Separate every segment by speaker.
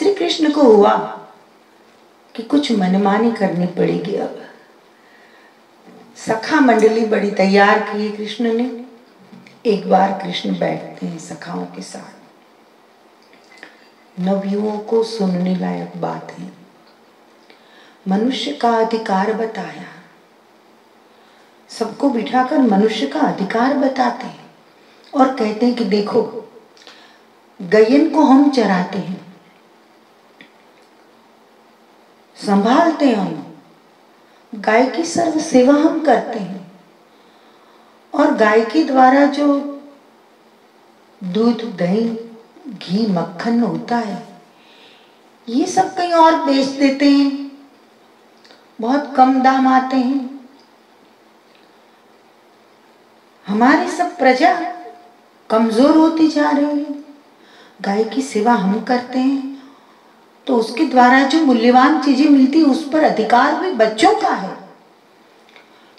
Speaker 1: श्री कृष्ण को हुआ कि कुछ मनमानी करनी पड़ेगी। अब सखा मंडली बड़ी तैयार की कृष्ण ने। एक बार कृष्ण बैठते हैं सखाओं के साथ। नवयुवकों को सुनने लायक बात है। मनुष्य का अधिकार बताया, सबको बिठाकर मनुष्य का अधिकार बताते हैं और कहते हैं कि देखो, गयन को हम चराते हैं, संभालते हैं, हम गाय की सर्व सेवा हम करते हैं, और गाय के द्वारा जो दूध, दही, घी, मक्खन होता है, ये सब कहीं और बेच देते हैं, बहुत कम दाम आते हैं। हमारी सब प्रजा कमजोर होती जा रही है। गाय की सेवा हम करते हैं तो उसके द्वारा जो मूल्यवान चीजें मिलती है उस पर अधिकार भी बच्चों का है।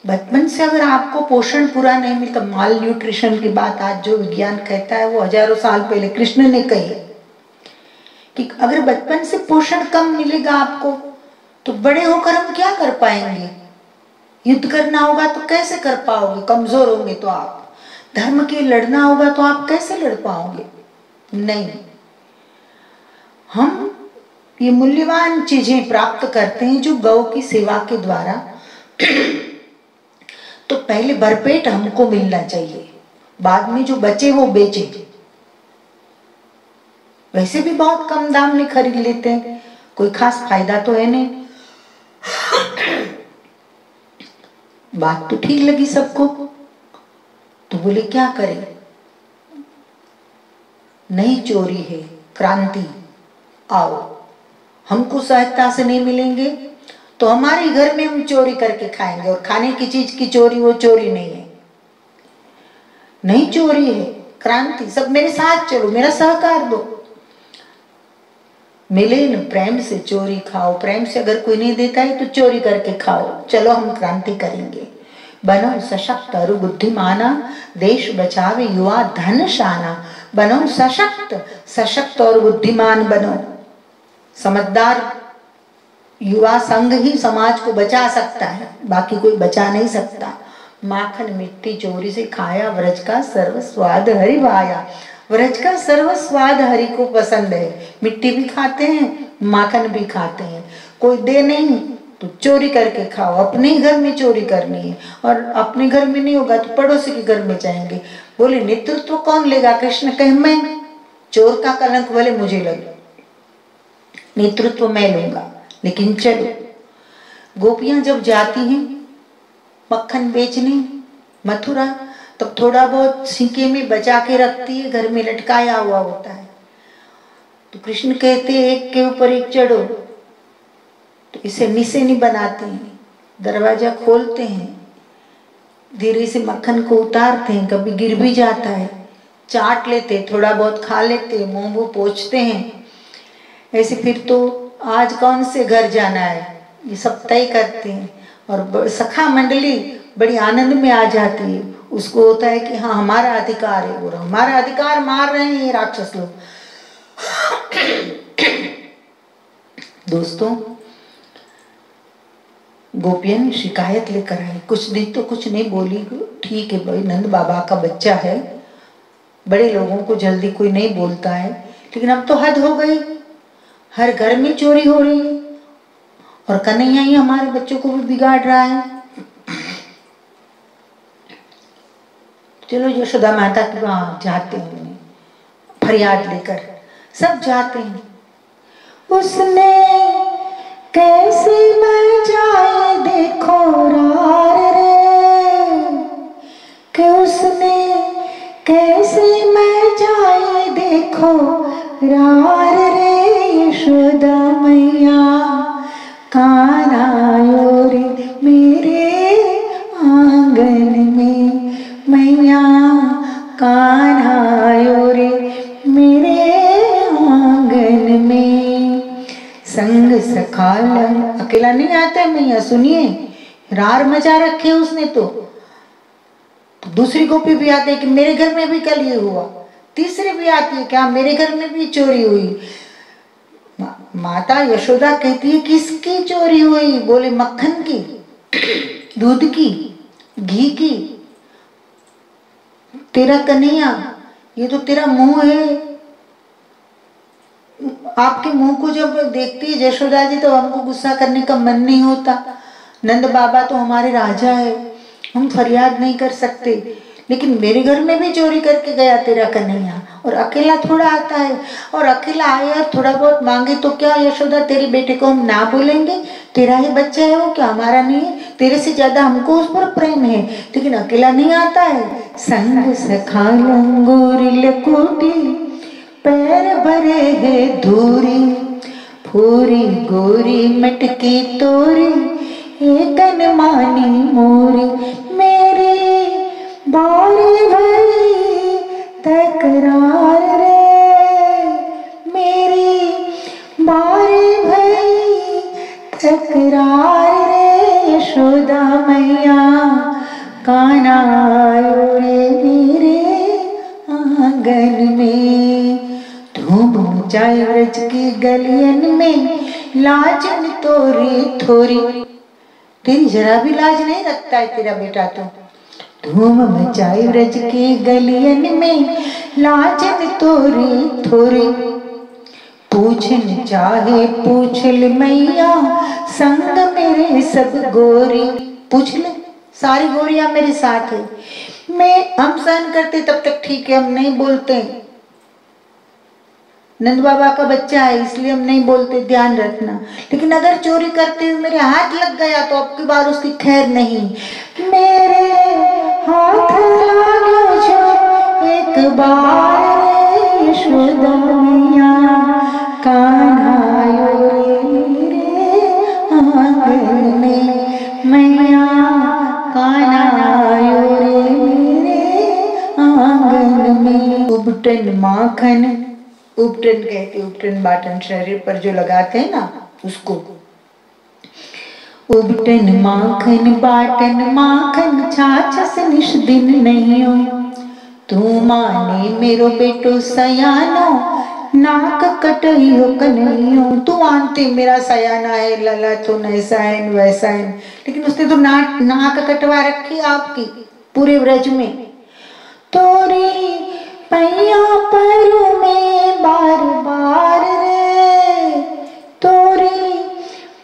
Speaker 1: बचपन से अगर आपको पोषण पूरा नहीं मिलता, माल न्यूट्रिशन की बात आज जो विज्ञान कहता है वो हजारों साल पहले कृष्ण ने कही कि अगर बचपन से पोषण कम मिलेगा आपको तो बड़े होकर हम क्या कर पाएंगे। युद्ध करना होगा तो कैसे कर पाओगे, कमजोर होंगे तो आप। धर्म के लड़ना होगा तो आप कैसे लड़ पाओगे। नहीं, हम ये मूल्यवान चीजें प्राप्त करते हैं जो गौ की सेवा के द्वारा तो पहले भरपेट हमको मिलना चाहिए, बाद में जो बचे वो बेचे। वैसे भी बहुत कम दाम में खरीद लेते हैं, कोई खास फायदा तो है नहीं। बात तो ठीक लगी सबको, तो बोले क्या करें, नई चोरी है, क्रांति, आओ हमको सहजता से नहीं मिलेंगे तो हमारे घर में हम चोरी करके खाएंगे, और खाने की चीज की चोरी वो चोरी नहीं है, नहीं चोरी है, क्रांति। सब मेरे साथ चलो, मेरा सहकार दो। मिले न प्रेम से चोरी खाओ, प्रेम से अगर कोई नहीं देता है तो चोरी करके खाओ। चलो हम क्रांति करेंगे। बनो सशक्त और बुद्धिमाना, देश बचावे युवा धन शाना। बनो सशक्त, सशक्त और बुद्धिमान बनो। समझदार युवा संघ ही समाज को बचा सकता है, बाकी कोई बचा नहीं सकता। माखन मिट्टी चोरी से खाया, व्रज का सर्व स्वाद हरि भाया। व्रज का सर्व स्वाद हरि को पसंद है। मिट्टी भी खाते हैं, माखन भी खाते हैं। कोई दे नहीं तो चोरी करके खाओ। अपने ही घर में चोरी करनी है, और अपने घर में नहीं होगा तो पड़ोसी के घर में जाएंगे। बोले नेतृत्व कौन लेगा। कृष्ण कहे मैं, चोर का कलंक भले मुझे लगे, नेतृत्व मैं लूंगा। लेकिन चलो, गोपियां जब जाती हैं मक्खन बेचने मथुरा, तब थोड़ा बहुत सीके में बचा के रखती है, घर में लटकाया हुआ होता है। तो कृष्ण कहते हैं एक के ऊपर एक चढ़ो, तो इसे निशानी बनाते हैं, दरवाजा खोलते हैं, धीरे से मक्खन को उतारते हैं, कभी गिर भी जाता है, चाट लेते, थोड़ा बहुत खा लेते, मुंह मुंह पोंछते हैं। ऐसे फिर तो आज कौन से घर जाना है ये सब तय करते हैं, और सखा मंडली बड़ी आनंद में आ जाती है। उसको होता है कि हाँ हमारा अधिकार है, और हमारा अधिकार मार रहे हैं ये राक्षस लोग। दोस्तों, गोपियन शिकायत लेकर आई। कुछ दिन तो कुछ नहीं बोली, ठीक है भाई नंद बाबा का बच्चा है, बड़े लोगों को जल्दी कोई नहीं बोलता है, लेकिन अब तो हद हो गई, हर घर में चोरी हो रही है, और कन्हैया ही हमारे बच्चों को भी बिगाड़ रहा है। चलो यशोदा माता के वहां जाते हैं, फरियाद लेकर सब जाते हैं। उसने कैसे मैं जाए देखो रार रे, कि उसने कैसे मैं जाए देखो रार रे। यशोदा मैया कान्हा रे मेरे आंगन में, मैया कान्हा रे मेरे आंगन में। संग सखाल, अकेला नहीं आता है मैया, सुनिए रार मचा रखे उसने। तो दूसरी गोपी भी आती है कि मेरे घर में भी कल ये हुआ। तीसरी भी आती है क्या मेरे घर में भी चोरी हुई। माता यशोदा कहती है किसकी चोरी हुई? बोले मक्खन की, दूध की, घी की। तेरा कन्हैया, ये तो तेरा मुंह है। आपके मुंह को जब देखती है यशोदा जी तो हमको गुस्सा करने का मन नहीं होता। नंद बाबा तो हमारे राजा है, हम फरियाद नहीं कर सकते, लेकिन मेरे घर में भी चोरी करके गया तेरा कन्हैया, और अकेला थोड़ा आता है, और अकेला आए और थोड़ा बहुत मांगे तो क्या यशोदा तेरे बेटे को हम ना बोलेंगे? तेरा ही बच्चा है वो, क्या हमारा नहीं है? तेरे से ज्यादा हमको उस पर प्रेम है, लेकिन अकेला नहीं आता है। संग सखा लंगूरी लकोटी, पैर भरे है धूरी, फूरी गोरी मटकी तोरी, एकन मानी मोरी, मेरी बारी भरी तकरार रे, मेरी बारी भरी तकरार रे, यशोदा मैया कान्हा आयो रे मेरे आंगन में। धूम मचाई व्रज की गलियन में, लाजन तोरी थोरी। तेरी जरा भी लाज नहीं रखता है तेरा बेटा तो। धूम मचाई व्रज की गलियन में, लाजन तोरी थोरी। पूछन चाहे पूछ ले मैया, संग मेरे सब गोरी। पूछ ले, सारी गोरियां मेरे साथ है। मैं हम सहन करते तब तक ठीक है, हम नहीं बोलते। नंद बाबा का बच्चा है इसलिए हम नहीं बोलते, ध्यान रखना। लेकिन अगर चोरी करते हुए मेरे हाथ लग गया तो अब की बार उसकी खैर नहीं। मेरे हाथ लगा जो एक बार रे, यशोदा मैया कान्हा आयो रे मेरे आंगन में, मैया कान्हा आयो रे मेरे आंगन में। उबटन माखन, उपटन कहते, उपटन बाटन शरीर पर जो लगाते हैं ना उसको। उबटन माखन बाटन माखन, छाछस निश दिन नहीं हो। तू माने मेरो बेटो सयानो, नाक कटइयो कन्हैयो। तू मानते मेरा सयाना है, लला तो ऐसा है वैसा है, लेकिन उसने तो नाक कटवा रखी आपकी पूरे व्रज में। तोरी पैया पर में बार बार रे, तोरी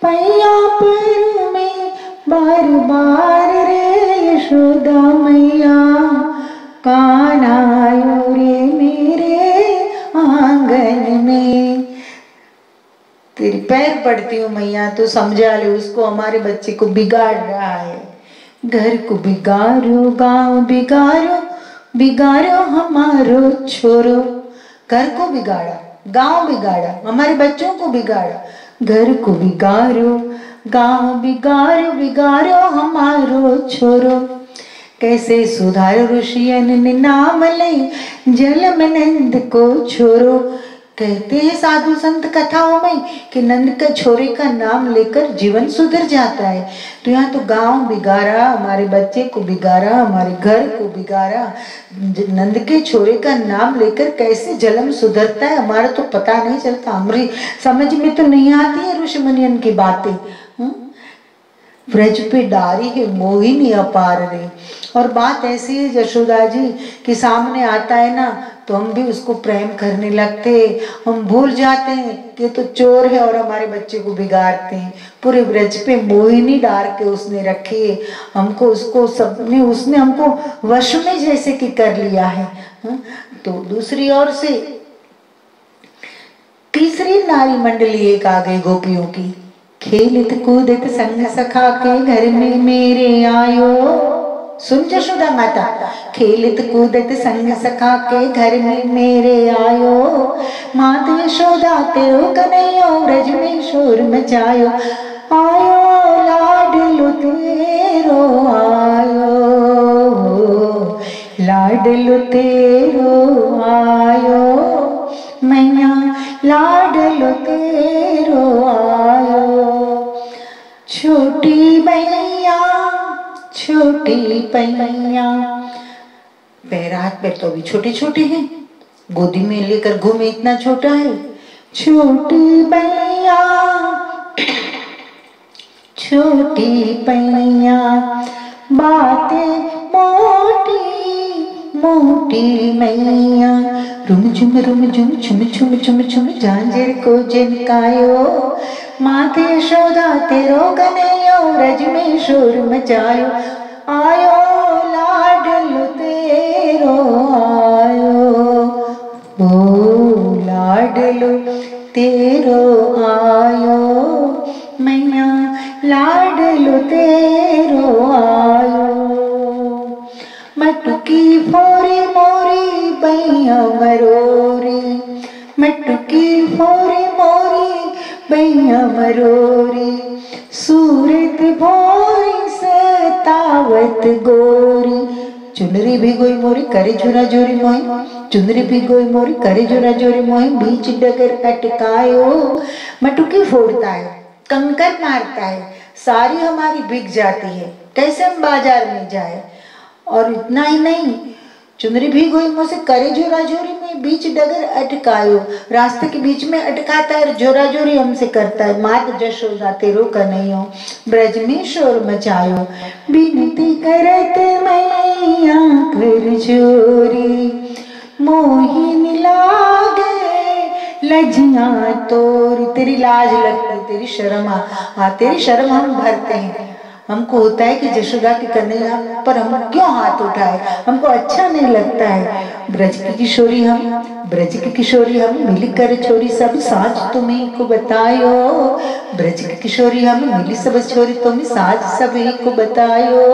Speaker 1: पैया पर में बार बार रे, यशोदा मैया कान्हा आयो रे मेरे आंगन में। तेरी पैर पड़ती हूँ मैया, तो समझा ले उसको, हमारे बच्चे को बिगाड़ रहा है। घर को बिगाड़ो, गांव बिगाड़ो, बिगाड़ो हमारो छोरो। घर को बिगाड़ा, गांव बिगाड़ा, हमारे बच्चों को बिगाड़ा। घर को बिगाड़ो, गांव बिगाड़ो, बिगाड़ो हमारो छोरो। कैसे सुधारो ऋषियन ने नाम ले, जल में नंद को छोरो। कहते हैं साधु संत कथाओं में कि नंद के छोरे का नाम लेकर जीवन सुधर जाता है। तो यहाँ तो गांव बिगाड़ा, हमारे बच्चे को बिगाड़ा, हमारे घर को बिगाड़ा। नंद के छोरे का नाम लेकर कैसे जन्म सुधरता है हमारा तो पता नहीं चलता, हमारी समझ में तो नहीं आती है ऋषि मुनियन की बातें। व्रज पे डारी है मोहिनी अपार रे। और बात ऐसी है यशोदा जी कि सामने आता है ना तो हम भी उसको प्रेम करने लगते हैं, हम भूल जाते हैं कि तो चोर है और हमारे बच्चे को बिगाड़ते हैं। पूरे व्रज पे मोहिनी डार के उसने रखी है हमको, उसको सबने, उसने हमको वश में जैसे कि कर लिया है। तो दूसरी ओर से तीसरी नारी मंडली एक आ गई गोपियों की। खेलित कूदित संग सखा के घर में मेरे आयो। सुन यशोदा माता, खेलित कूदित संग सखा के घर में मेरे आयो। मात यशोदा तेरो कन्हैया व्रज में शोर मचायो। आयो लाडलो तेरो आयो, लाडलो तेरो आयो, मैया लाडलो तेरो आयो। छोटी मैया छोटी पैया, पैर हाथ पैर तो अभी छोटे छोटे हैं, गोदी में लेकर घूमे इतना छोटा है। छोटी मैया मैया छोटी पैया, बातें मोटी मोटी मैया। रुम झुम छुम छुम छुम छुम झांझर को जिनकायो, माथे यशोदा तेरो कन्हैया रज में शोर मचायो। आयो लाडलो तेरो आयो, ओ लाडलो तेरो आयो, मैया लाडलो तेरो आयो। मटकी फोरी मोरी बैया मरोरी, मटकी फोरी मोरी बैया मरोरी। सूरत भोरी सतावत गोरी, चुनरी भी गोई मोरी करे झुरा जोरी मोई, चुनरी भी गोई मोरी करे झुरा जोरी मोई। बीच डगर अटकायो, मटकी फोड़ता है, कंकर मारता है, सारी हमारी बिक जाती है, कैसे हम बाजार में जाए। और इतना ही नहीं, चुनरी भी गोई मुझसे करे जोरा जोरी में, बीच डगर अटकायो, रास्ते के बीच में अटकाता है, जोरा जोरी हमसे करता है। मात जशोदा तेरो कन्हैया ब्रज में शोर मचायो, बिनती करत मैया कर जोरी। मोहिनी लागे लजिया तोरी, तेरी लाज लगती, तेरी शर्म तेरी शर्म हम भरते हैं। हमको होता है कि जशोदा के कन्हैया पर हम क्यों हाथ उठाए, हमको अच्छा नहीं लगता है। ब्रज की किशोरी हम, ब्रज की किशोरी हम, मिली कर छोरी सब साज तुम्हें को बतायो। ब्रज की किशोरी हम, मिली सब छोरी तुम्हें साज सभी को बतायो।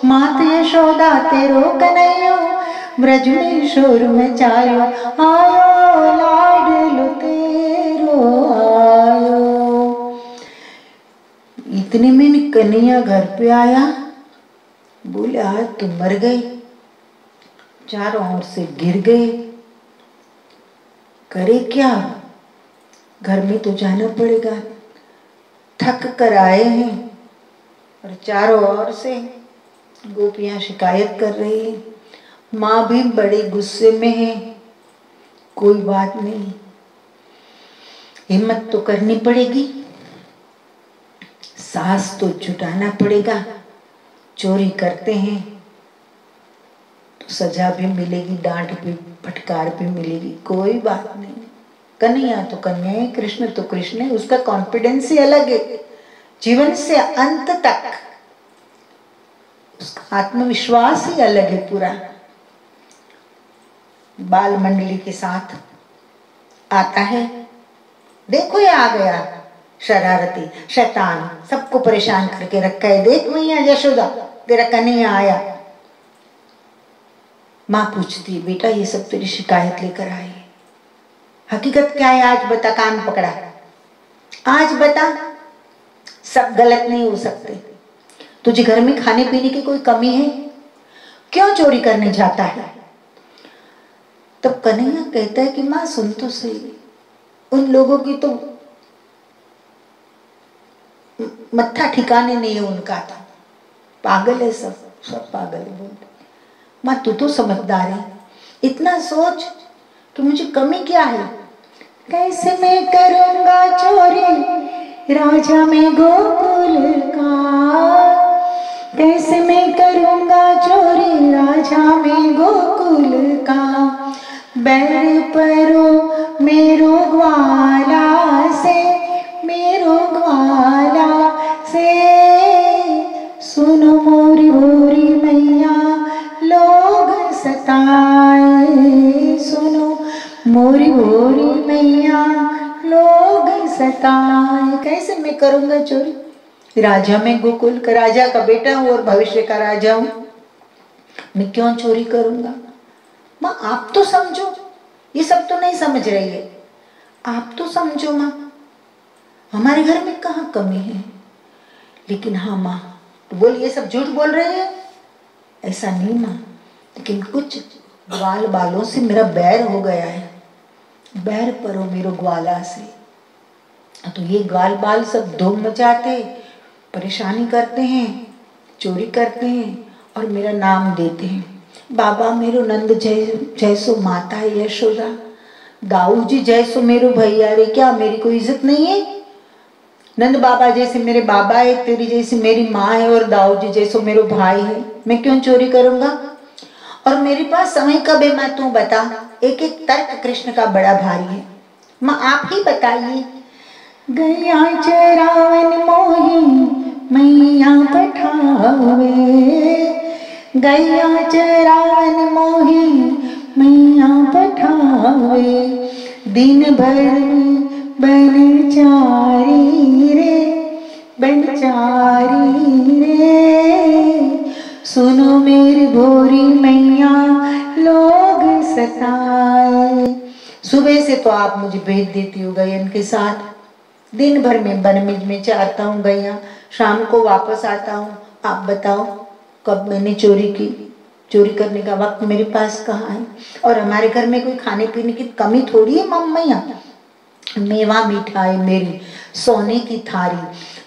Speaker 1: मात यशोदा तेरो कन्हैया ब्रज में शोर मचायो, आयो लाडलो तेरो आयो। इतने में कन्हैया घर पे आया, बोले आज तुम मर गए, चारों ओर से गिर गए, करे क्या, घर में तो जाना पड़ेगा, थक कर आए हैं। और चारों ओर से गोपियां शिकायत कर रही है, माँ भी बड़े गुस्से में है। कोई बात नहीं, हिम्मत तो करनी पड़ेगी, साहस तो जुटाना पड़ेगा। चोरी करते हैं तो सजा भी मिलेगी, डांट भी फटकार भी मिलेगी, कोई बात नहीं। कन्हैया तो कन्हैया है, कृष्ण तो कृष्ण है, उसका कॉन्फिडेंस ही अलग है। जीवन से अंत तक उसका आत्मविश्वास ही अलग है पूरा। बाल मंडली के साथ आता है, देखो ये आ गया शरारती शैतान, सबको परेशान करके रखा है। देख मैया यशोदा तेरा कन्हैया आया। माँ पूछती है, बेटा ये सब तेरी शिकायत लेकर आई है, हकीकत क्या है आज बता। कान पकड़ा, आज बता, सब गलत नहीं हो सकते। तुझे घर में खाने पीने की कोई कमी है, क्यों चोरी करने जाता है। तब कन्हैया कहता है कि माँ सुन तो सही, उन लोगों की तो मत्था ठिकाने नहीं है उनका, था पागल है, सब पागल है। बोलते माँ तू तो समझदार है, इतना सोच कि मुझे कमी क्या है। कैसे मैं करूंगा चोरी राजा में गोकुल का, कैसे मैं करूंगा चोरी राजा में गोकुल का। बैर परो मेरो ग्वाला से, मेरो ग्वाला से, सुनो मोरी भोरी मैया लोग सताए, सुनो मोरी भोरी मैया लोग सताए। कैसे मैं करूंगा चोरी, राजा में गोकुल का राजा का बेटा हूं और भविष्य का राजा हूं, मैं क्यों चोरी करूंगा। माँ आप तो समझो, ये सब तो नहीं समझ रही है, आप तो समझो माँ, हमारे घर में कहाँ कमी है। लेकिन हाँ माँ, तो बोल ये सब झूठ बोल रहे हैं, ऐसा नहीं माँ, लेकिन कुछ ग्वाल बालों से मेरा बैर हो गया है, बैर परो मेरो ग्वाला से। तो ये ग्वाल बाल सब धूम मचाते, परेशानी करते हैं, चोरी करते हैं और मेरा नाम देते हैं। बाबा मेरो नंद जैसो माता है यशोदा, दाऊ जी जैसो मेरो भैया रे, क्या मेरी कोई इज्जत नहीं है? नंद बाबा जैसे मेरे बाबा है, तेरी जैसी मेरी माँ है, और दाऊ जी जैसो मेरो भाई है, मैं क्यों चोरी करूंगा? और मेरे पास समय कब है, मैं तू बता। एक एक तर्क कृष्ण का बड़ा भारी है। माँ आप ही बताइए। गैया चरावन मोही मैया पठावे, गैया चरावन मोही मैया पठावे, दिन भर में बनचारी रे, बनचारी रे, सुनो मेरी भोरी मैया लोग सताए। सुबह से तो आप मुझे भेज देती हो गैयन के साथ, दिन भर में बनमिज में चारता हूँ गैया, शाम को वापस आता हूँ। आप बताओ कब मैंने चोरी की? चोरी करने का वक्त मेरे पास कहाँ है? और हमारे घर में कोई खाने पीने की कमी थोड़ी है मम्मैया। मेवा मिठाई मेरी सोने की थाली,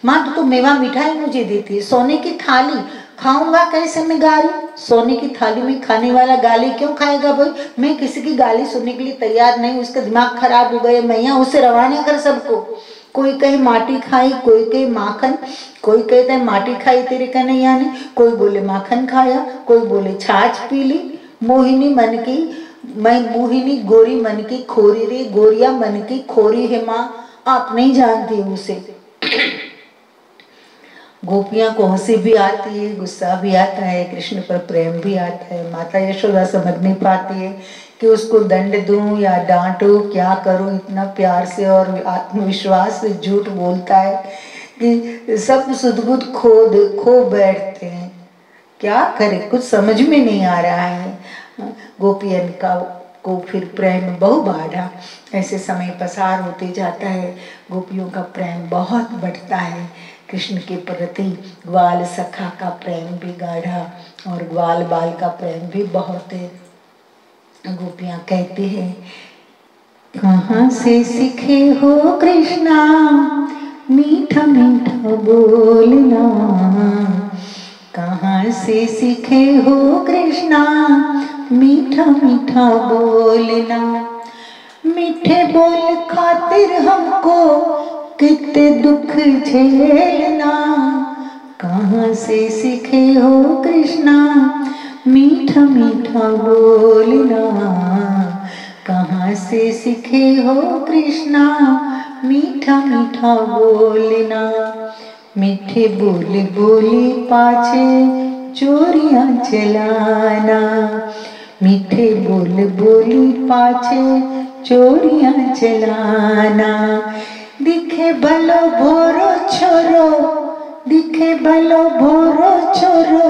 Speaker 1: माँ तो मेवा मिठाई मुझे देती है, सोने की थाली खाऊंगा कैसे मैं गाली? सोने की थाली में खाने वाला गाली क्यों खाएगा भाई? मैं किसी की गाली सुनने के लिए तैयार नहीं, उसका दिमाग खराब हो गया मैया, उसे रवाना कर सबको। कोई कहे माटी खाई, कोई कहे माखन, कोई कहता है माटी खाई तेरे कन्हैया ने, कोई बोले माखन खाया, कोई बोले छाछ पी ली। मोहिनी मन की मैं मोहिनी, गोरी मन की खोरी रे, गोरिया मन की खोरी है माँ, आप नहीं जानती उसे। गोपियां को हंसी भी आती है, गुस्सा भी आता है, कृष्ण पर प्रेम भी आता है। माता यशोदा समझ नहीं पाती है कि उसको दंड दूं या डांटूं, क्या करूं? इतना प्यार से और आत्मविश्वास से झूठ बोलता है कि सब सुध-बुध खो बैठते हैं। क्या करे, कुछ समझ में नहीं आ रहा है। गोपियन का को फिर प्रेम बहु बाढ़ा। ऐसे समय पसार होते जाता है, गोपियों का प्रेम बहुत बढ़ता है। कृष्ण के प्रति ग्वाल सखा का प्रेम भी गाढ़ा और ग्वाल बाल का प्रेम भी बहुत है। गोपियां कहती हैं, कहाँ से सीखे हो कृष्णा मीठा मीठा बोलना, कहाँ से सीखे हो कृष्णा मीठा मीठा बोलना, मीठे बोल खातिर हमको कितने दुख झेलना, कहाँ से सीखे हो कृष्णा मीठा मीठा बोलना, कहाँ से सीखे हो कृष्णा मीठा मीठा बोलना। मीठे बोले बोले पाछे चोरियां चलाना, मीठे बोले बोले पाछे चोरियां चलाना, दिखे भलो भोरो छोरो, दिखे भलो भोरो छोरो,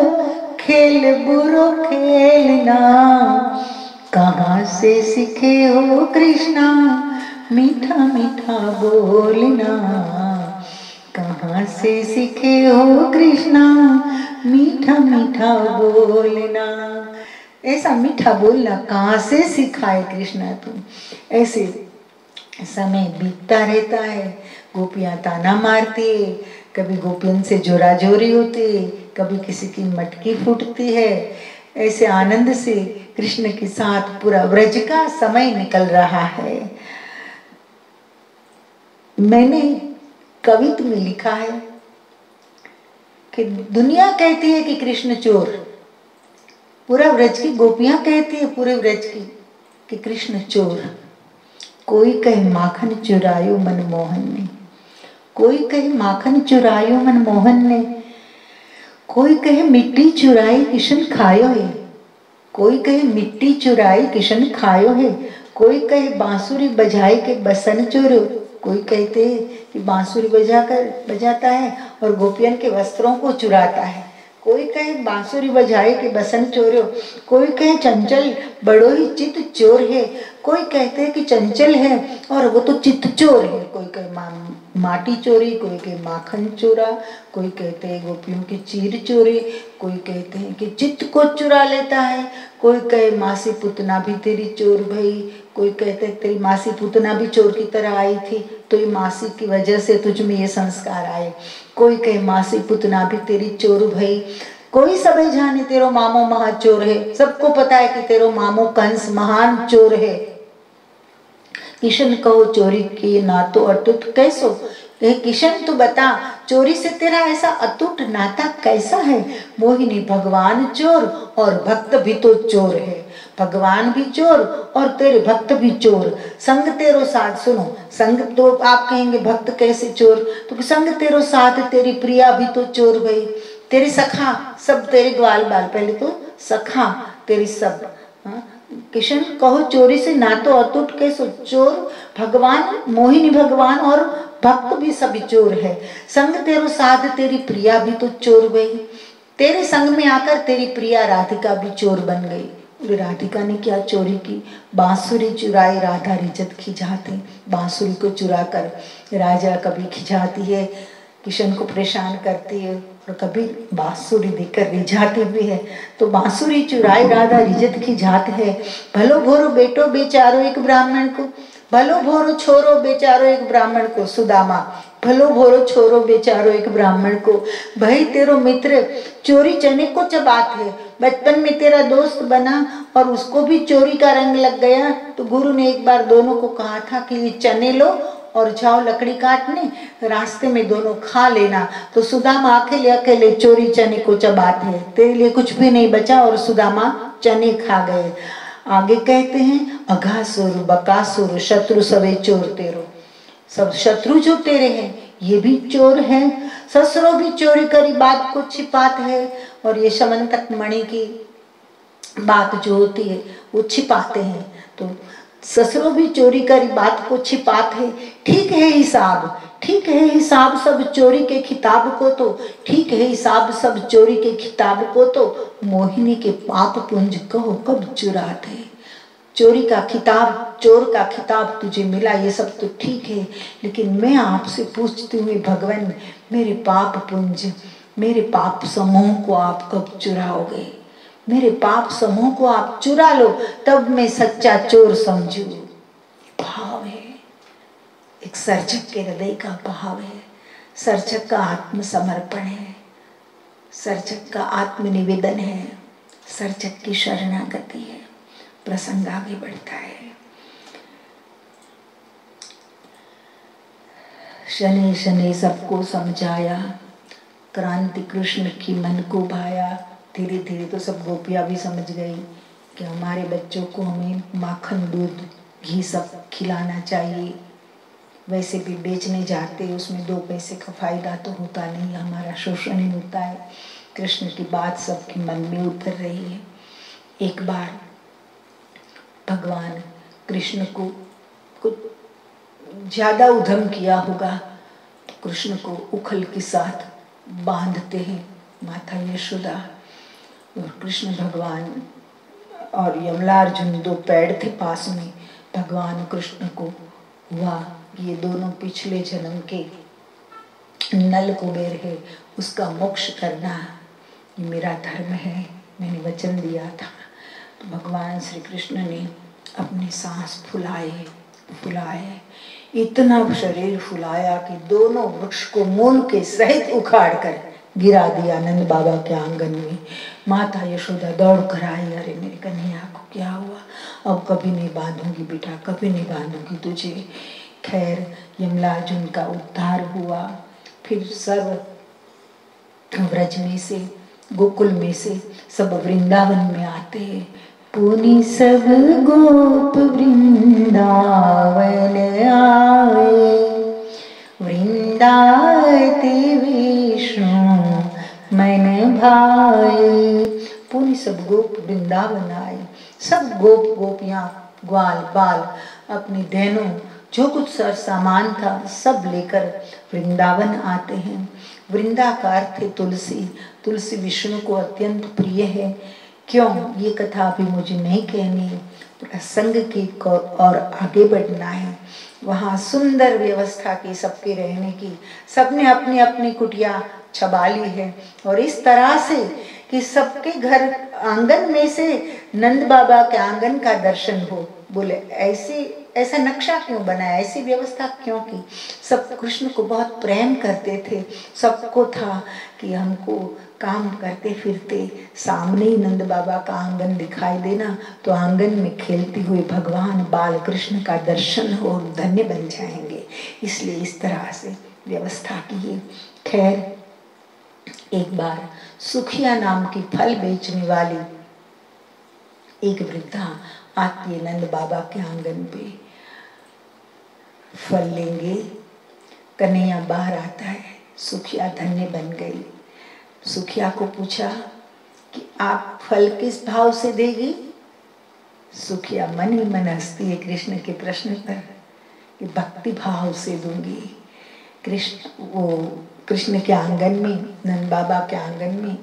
Speaker 1: खेल बुरो खेलना, कहाँ से सीखे हो कृष्णा मीठा मीठा बोलना, कहाँ से सीखे हो कृष्णा मीठा मीठा बोलना। ऐसा मीठा बोलना कहाँ से सिखाए कृष्णा तुम? ऐसे समय बीतता रहता है, गोपियां ताना मारती है, कभी गोपियों से जोराजोरी होती है, कभी किसी की मटकी फूटती है। ऐसे आनंद से कृष्ण के साथ पूरा व्रज का समय निकल रहा है। मैंने कवित्व में लिखा है कि दुनिया कहती है कि कृष्ण चोर, पूरा व्रज की गोपियां कहती है पूरे व्रज की कि कृष्ण चोर। कोई कहे माखन चुरायो मनमोहन ने, कोई कहे माखन चुरायो मनमोहन ने, कोई कहे मिट्टी चुराई किशन खायो है, कोई कहे मिट्टी चुराई किशन खायो है, कोई कहे बांसुरी बजाई के बसन चोरो, कोई कहते हैं कि बांसुरी बजाता है और गोपियन के वस्त्रों को चुराता है, कोई कहे बांसुरी बजाए के बसन चोरो, कोई कहे चंचल बड़ो ही चित चोर है, कोई कहते हैं कि चंचल है और वो तो चित चोर है, कोई कहे माटी चोरी, कोई कहे माखन चोरा, कोई कहते हैं गोपियों की चीर चोरी, कोई कहते हैं कि चित्त को चुरा लेता है, कोई कहे मासी पुतना भी तेरी चोर भई, कोई कहते हैं तेरी मासी पुतना भी चोर की तरह आई थी तो ये मासी की वजह से तुझ में ये संस्कार आए, कोई कहे मासी पुतना भी तेरी चोर भई, कोई सबे जाने तेरो मामो महाचोर है, सबको पता है कि तेरो मामो कंस महान चोर है। किशन कहो चोरी की ना तो अटूट कैसो। किशन तू बता चोरी से तेरा ऐसा अटूट नाता कैसा है। मोहिनी भगवान चोर और भक्त भी तो चोर है। भगवान भी चोर और तेरे भक्त भी चोर। संग तेरो साथ, सुनो, संग तो आप कहेंगे भक्त कैसे चोर, तो संग तेरो साथ तेरी प्रिया भी तो चोर गई। तेरे सखा सब तेरे ग्वाल बाल, पहले तो सखा तेरी सब। किशन कहो चोरी से ना तो अटूट कैसो। चोर भगवान, मोहिनी भगवान और भक्त भी सभी चोर है। संग तेरो साथ तेरी प्रिया भी तो चोर गई। तेरे संग में आकर तेरी प्रिया राधिका भी चोर बन गई। राधिका ने क्या चोरी की, बांसुरी चुराई राधा रिजत खिजाती। बांसुरी को चुरा कर राजा कभी खिजाती है, किशन को परेशान करती है, और कभी बांसुरी देकर रिझाती भी है। तो बांसुरी चुराई राधा रिजत खिजात है। भलो भोरो बेटो बेचारो एक ब्राह्मण को, भलो भोरो छोरो बेचारो एक ब्राह्मण को। सुदामा भलो भोरो छोरो बेचारो एक ब्राह्मण को। भाई तेरो मित्र चोरी चने को चबात है। बचपन में तेरा दोस्त बना और उसको भी चोरी का रंग लग गया। तो गुरु ने एक बार दोनों को कहा था कि ये चने लो और जाओ लकड़ी काटने, रास्ते में दोनों खा लेना। तो सुदामा अकेले अकेले चोरी चने को चबाते हैं। तेरे लिए कुछ भी नहीं बचा और सुदामा चने खा गए। आगे कहते हैं अघासुर बकासुर शत्रु सवे चोर तेरो। सब शत्रु जो तेरे हैं ये भी चोर हैं। ससुरो भी चोरी करी बात को छिपात है। और ये शमंतक मणि की बात जो होती है वो छिपाते हैं। तो ससुरो भी चोरी करी बात को छिपाते हैं। ठीक है हिसाब, ठीक है हिसाब सब चोरी के खिताब को तो, ठीक है हिसाब सब चोरी के खिताब को तो। मोहिनी के पाप पुंज कहो कब चुराते। चोरी का खिताब, चोर का खिताब तुझे मिला ये सब तो ठीक है, लेकिन मैं आपसे पूछती हूँ भगवान, मेरे पाप पुंज, मेरे पाप समूह को आप कब चुराओगे। मेरे पाप समूह को आप चुरा लो तब मैं सच्चा चोर समझू। भाव है, एक सर्जक के हृदय का भाव है, सर्जक का आत्मसमर्पण है, सर्जक का आत्मनिवेदन है, सर्जक की शरणागति है। प्रसंग आगे बढ़ता है। शनि शनि सबको समझाया, क्रांति कृष्ण की मन को भाया। धीरे धीरे तो सब गोपियां भी समझ गई कि हमारे बच्चों को हमें माखन दूध घी सब खिलाना चाहिए। वैसे भी बेचने जाते उसमें 2 पैसे का फायदा तो होता नहीं, हमारा शोषण ही होता है। कृष्ण की बात सबके मन में उतर रही है। एक बार भगवान कृष्ण को कुछ ज्यादा उधम किया होगा तो कृष्ण को उखल के साथ बांधते हैं माता यशोदा। और कृष्ण भगवान और यमलार्जुन 2 पेड़ थे पास में। भगवान कृष्ण को हुआ ये दोनों पिछले जन्म के नल कुबेर है, उसका मोक्ष करना ये मेरा धर्म है, मैंने वचन दिया था। तो भगवान श्री कृष्ण ने अपने सांस फुलाए फुलाए, इतना शरीर फुलाया कि दोनों वृक्ष को मूल के सहित उखाड़ कर गिरा दिया नंद बाबा के आंगन में। माता यशोदा दौड़ कर आई, अरे मेरी कन्हैया को क्या हुआ, अब कभी नहीं बांधूंगी बेटा, कभी नहीं बांधूंगी तुझे। खैर यमलार्जुन का उद्धार हुआ। फिर सब व्रज में से, गोकुल में से सब वृंदावन में आते हैं। पुनि सब गोप वृंदावन आए, वृंदाते विष्णु मन भाए। पुनि सब गोप वृंदावन आए। सब गोप गोपियां ग्वाल बाल अपनी बहनों जो कुछ सर सामान था सब लेकर वृंदावन आते हैं। वृंदा का अर्थ है तुलसी। तुलसी विष्णु को अत्यंत प्रिय है। क्यों, ये कथा अभी मुझे नहीं कहनी, प्रसंग की और आगे बढ़ना है। वहाँ सुंदर व्यवस्था की सबके रहने की, सबने अपनी अपनी कुटिया छबा ली है। और इस तरह से कि सबके घर आंगन में से नंद बाबा के आंगन का दर्शन हो। बोले ऐसी ऐसा नक्शा क्यों बनाया, ऐसी व्यवस्था क्यों की? सब कृष्ण को बहुत प्रेम करते थे, सबको था कि हमको काम करते फिरते सामने ही नंद बाबा का आंगन दिखाई देना तो आंगन में खेलते हुए भगवान बाल कृष्ण का दर्शन हो, धन्य बन जाएंगे, इसलिए इस तरह से व्यवस्था की है। खैर, एक बार सुखिया नाम की फल बेचने वाली एक वृद्धा आती है नंद बाबा के आंगन पे, फल लेंगे, कन्हैया बाहर आता है, सुखिया धन्य बन गई। सुखिया को पूछा कि आप फल किस भाव से देगी? सुखिया मन ही मन हंसती है कृष्ण के प्रश्न पर कि भक्ति भाव से दूंगी। कृष्ण के आंगन में, नंद बाबा के आंगन में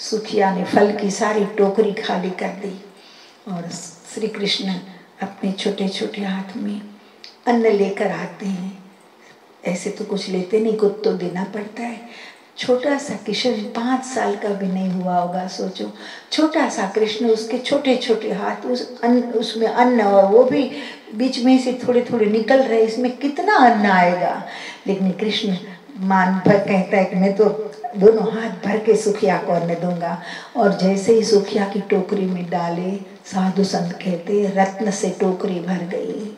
Speaker 1: सुखिया ने फल की सारी टोकरी खाली कर दी और श्री कृष्ण अपने छोटे छोटे हाथ में अन्न लेकर आते हैं। ऐसे तो कुछ लेते नहीं, कुछ तो देना पड़ता है। छोटा सा किशोर 5 साल का भी नहीं हुआ होगा, सोचो, छोटा सा कृष्ण, उसके छोटे छोटे हाथ, उसमें अन्न, और वो भी बीच में से थोड़े थोड़े निकल रहे, इसमें कितना अन्न आएगा। लेकिन कृष्ण मान भर कहता है कि मैं तो दोनों हाथ भर के सुखिया को अन्न दूंगा। और जैसे ही सुखिया की टोकरी में डाले, साधु संत कहते रत्न से टोकरी भर गई।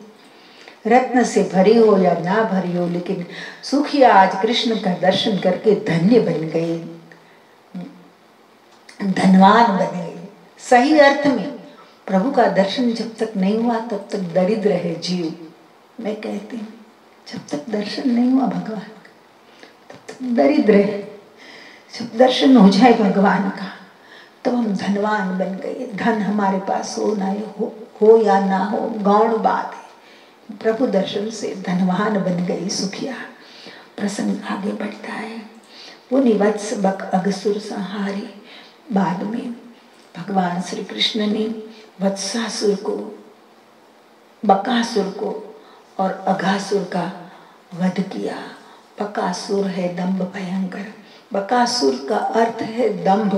Speaker 1: रत्न से भरी हो या ना भरी हो, लेकिन सुखिया आज कृष्ण का दर्शन करके धन्य बन गई, धनवान बन गई। सही अर्थ में प्रभु का दर्शन जब तक नहीं हुआ तब तक दरिद्र है जीव। मैं कहती हूँ जब तक दर्शन नहीं हुआ भगवान का तब तक दरिद्र है। जब दर्शन हो जाए भगवान का तब हम धनवान बन गए। धन हमारे पास हो ना हो या ना हो, गौण बात है। प्रभु दर्शन से धनवान बन गई सुखिया। प्रसंग आगे बढ़ता है। वो निवत्स बक अगसुर संहारी। बाद में भगवान श्री कृष्ण ने वत्सासुर को, बकासुर को और अघासुर का वध किया। बकासुर है दंभ भयंकर। बकासुर का अर्थ है दंभ,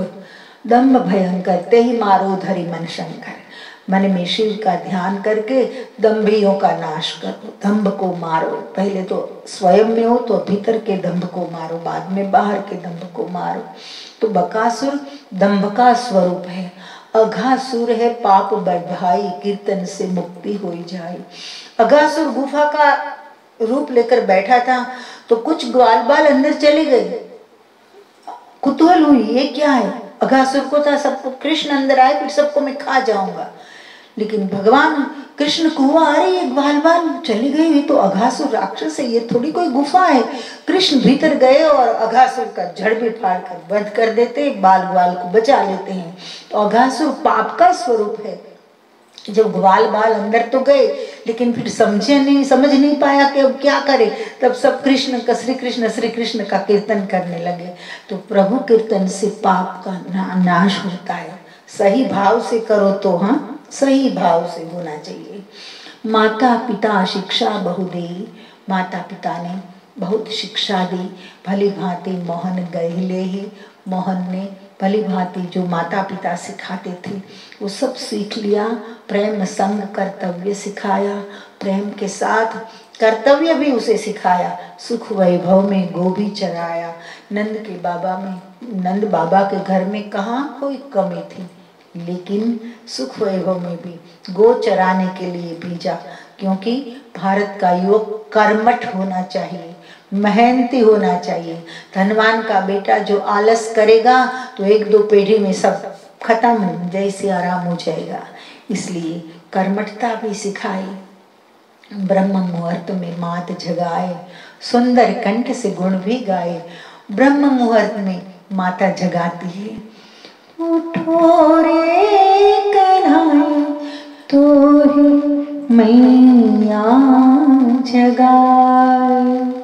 Speaker 1: दंभ भयंकर। ते ही मारो धरि मन शंकर। मन में शिव का ध्यान करके दंभियों का नाश करो, दंभ को मारो। पहले तो स्वयं में हो तो भीतर के दंभ को मारो, बाद में बाहर के दंभ को मारो। तो बकासुर दंभ का स्वरूप है। अघासुर है पाप बढ़ाई, कीर्तन से मुक्ति हो जाए। अघासुर गुफा का रूप लेकर बैठा था तो कुछ ग्वाल बाल अंदर चले गए। कुतूहल हुई, ये क्या है? अघासुर को था सबको कृष्ण अंदर आए फिर सबको मैं खा जाऊंगा। लेकिन भगवान कृष्ण को हुआ, अरे ये ग्वाल बाल चले गए, ये तो अघासुर राक्षस है, ये थोड़ी कोई गुफा है। कृष्ण भीतर गए और अघासुर का जड़ भी फाड़ कर वध कर देते, बाल ग्वाल को बचा लेते हैं। तो अघासुर पाप का स्वरूप है। जब ग्वाल बाल अंदर तो गए लेकिन फिर समझ नहीं पाया कि अब क्या करे, तब सब कृष्ण का श्री कृष्ण का कीर्तन करने लगे। तो प्रभु कीर्तन से पाप का नाश होता है। सही भाव से करो तो, हाँ सही भाव से होना चाहिए। माता पिता शिक्षा बहु दी। माता पिता ने बहुत शिक्षा दी। भली भांति मोहन गहिले ही। मोहन ने भली भांति जो माता पिता सिखाते थे वो सब सीख लिया। प्रेम संग कर्तव्य सिखाया, प्रेम के साथ कर्तव्य भी उसे सिखाया। सुख वैभव में गो भी चराया। नंद बाबा के घर में कहाँ कोई कमी थी, लेकिन सुख वैभव में भी गो चराने के लिए भेजा। क्योंकि भारत का युवक कर्मठ होना चाहिए, मेहनती होना चाहिए। धनवान का बेटा जो आलस करेगा तो 1-2 पीढ़ी में सब खत्म, जैसे आराम हो जाएगा। इसलिए कर्मठता भी सिखाई। ब्रह्म मुहूर्त में मात जगाए, सुंदर कंठ से गुण भी गाए। ब्रह्म मुहूर्त में माता जगाती है। उठो रे कन्हैया तो ही मैया जगाए।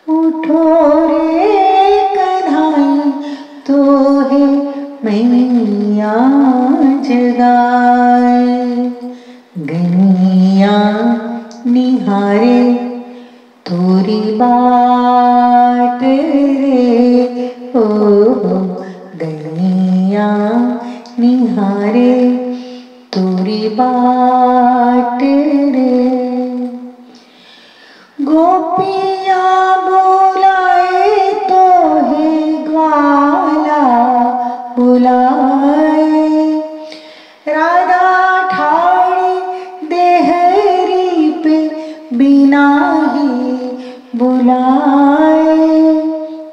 Speaker 1: उठो रे कन्हैया तो ही मैया जगाए। गनिया निहारे तोरी बाट रे, ओ गनिया निहारे तोरी बाट रे।